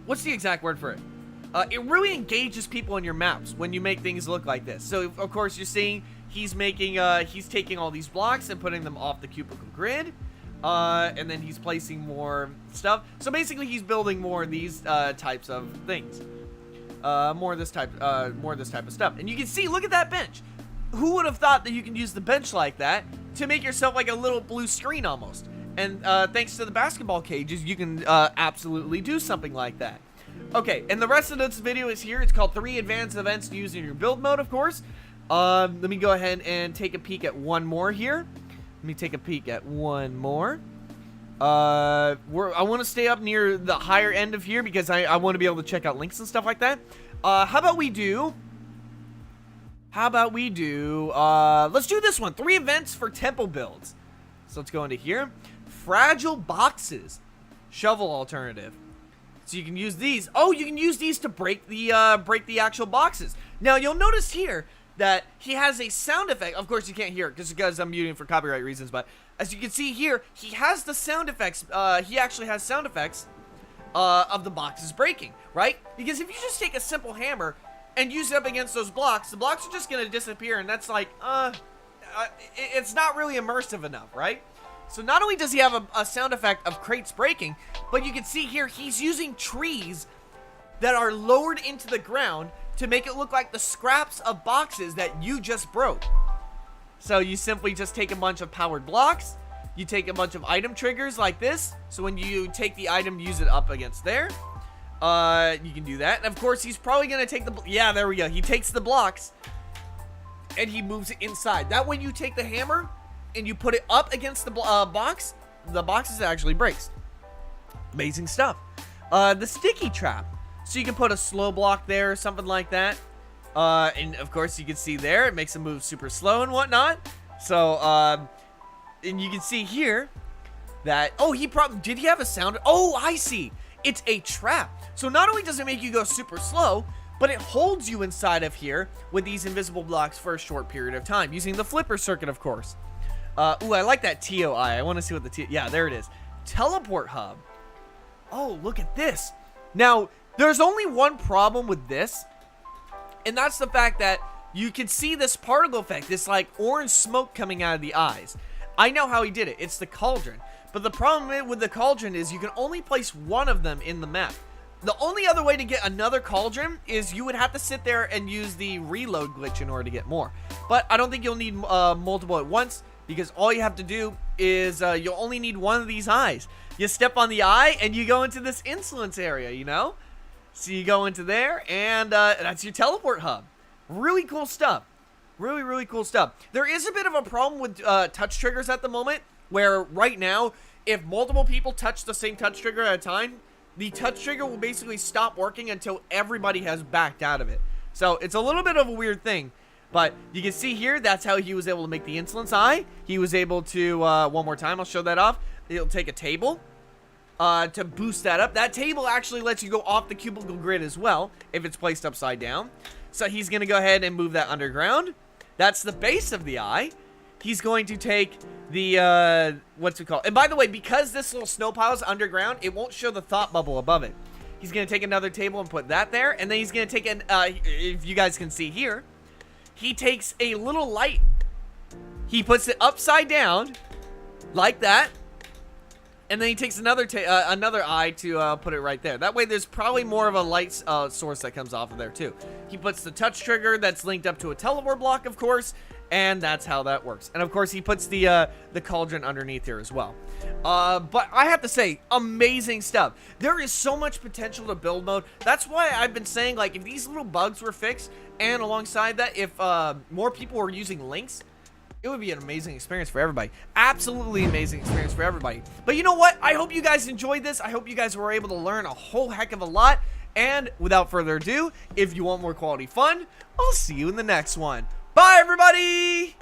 What's the exact word for it? It really engages people in your maps when you make things look like this. So, of course, you're seeing he's making, he's taking all these blocks and putting them off the cubicle grid. And then he's placing more stuff. So basically, he's building more of these types of things. More of this type of stuff. And you can see, look at that bench. Who would have thought that you can use the bench like that to make yourself like a little blue screen almost? And thanks to the basketball cages, you can absolutely do something like that. Okay, and the rest of this video is here. It's called 3 advanced events to use in your build mode, of course. Let me go ahead and take a peek at one more here. Let me take a peek at one more. I want to stay up near the higher end of here because I want to be able to check out links and stuff like that. How about we do, let's do this one. 3 events for temple builds. So let's go into here. Fragile boxes. Shovel alternative. So you can use these. Oh, you can use these to break the actual boxes. Now you'll notice here that he has a sound effect. Of course you can't hear it because I'm muting for copyright reasons, but as you can see here, he has the sound effects. He actually has sound effects of the boxes breaking, right? Because if you just take a simple hammer and use it up against those blocks, the blocks are just gonna disappear, and that's like, it's not really immersive enough, right? So not only does he have a sound effect of crates breaking, but you can see here he's using trees that are lowered into the ground to make it look like the scraps of boxes that you just broke. So you simply just take a bunch of powered blocks, you take a bunch of item triggers like this, so when you take the item, use it up against there. You can do that, and of course he's probably gonna take the, yeah, there we go, he takes the blocks and he moves it inside. That way you take the hammer and you put it up against the box, the box actually breaks. Amazing stuff. The sticky trap, so you can put a slow block there or something like that. And of course you can see there, it makes them move super slow and whatnot. So, and you can see here that, oh, did he have a sound? Oh, I see. It's a trap. So not only does it make you go super slow, but it holds you inside of here with these invisible blocks for a short period of time, using the flipper circuit, of course. Ooh, I like that TOI. I want to see what the yeah, there it is. Teleport hub. Oh, look at this. Now, there's only one problem with this, and that's the fact that you can see this particle effect, this like orange smoke coming out of the eyes. I know how he did it. It's the cauldron. But the problem with the cauldron is you can only place one of them in the map. The only other way to get another cauldron is you would have to sit there and use the reload glitch in order to get more. But I don't think you'll need multiple at once, because all you have to do is you'll only need one of these eyes. You step on the eye and you go into this insolence area, you know? So you go into there and that's your teleport hub. Really cool stuff. Really, really cool stuff. There is a bit of a problem with touch triggers at the moment, where right now, if multiple people touch the same touch trigger at a time, the touch trigger will basically stop working until everybody has backed out of it. So it's a little bit of a weird thing, but you can see here, that's how he was able to make the insolence eye. He was able to, one more time, I'll show that off. He'll take a table to boost that up. That table actually lets you go off the cubicle grid as well, if it's placed upside down. So he's going to go ahead and move that underground. That's the base of the eye. He's going to take the, what's it called? And by the way, because this little snow pile is underground, it won't show the thought bubble above it. He's going to take another table and put that there. And then he's going to take an, if you guys can see here, he takes a little light. He puts it upside down, like that. And then he takes another eye to put it right there. That way there's probably more of a light source that comes off of there too. He puts the touch trigger that's linked up to a teleport block, of course. And that's how that works. And of course, he puts the cauldron underneath here as well. But I have to say, amazing stuff. There is so much potential to build mode. That's why I've been saying, like, if these little bugs were fixed, and alongside that, if more people were using links, it would be an amazing experience for everybody. Absolutely amazing experience for everybody. But you know what? I hope you guys enjoyed this. I hope you guys were able to learn a whole heck of a lot. And without further ado, if you want more quality fun, I'll see you in the next one. Bye, everybody!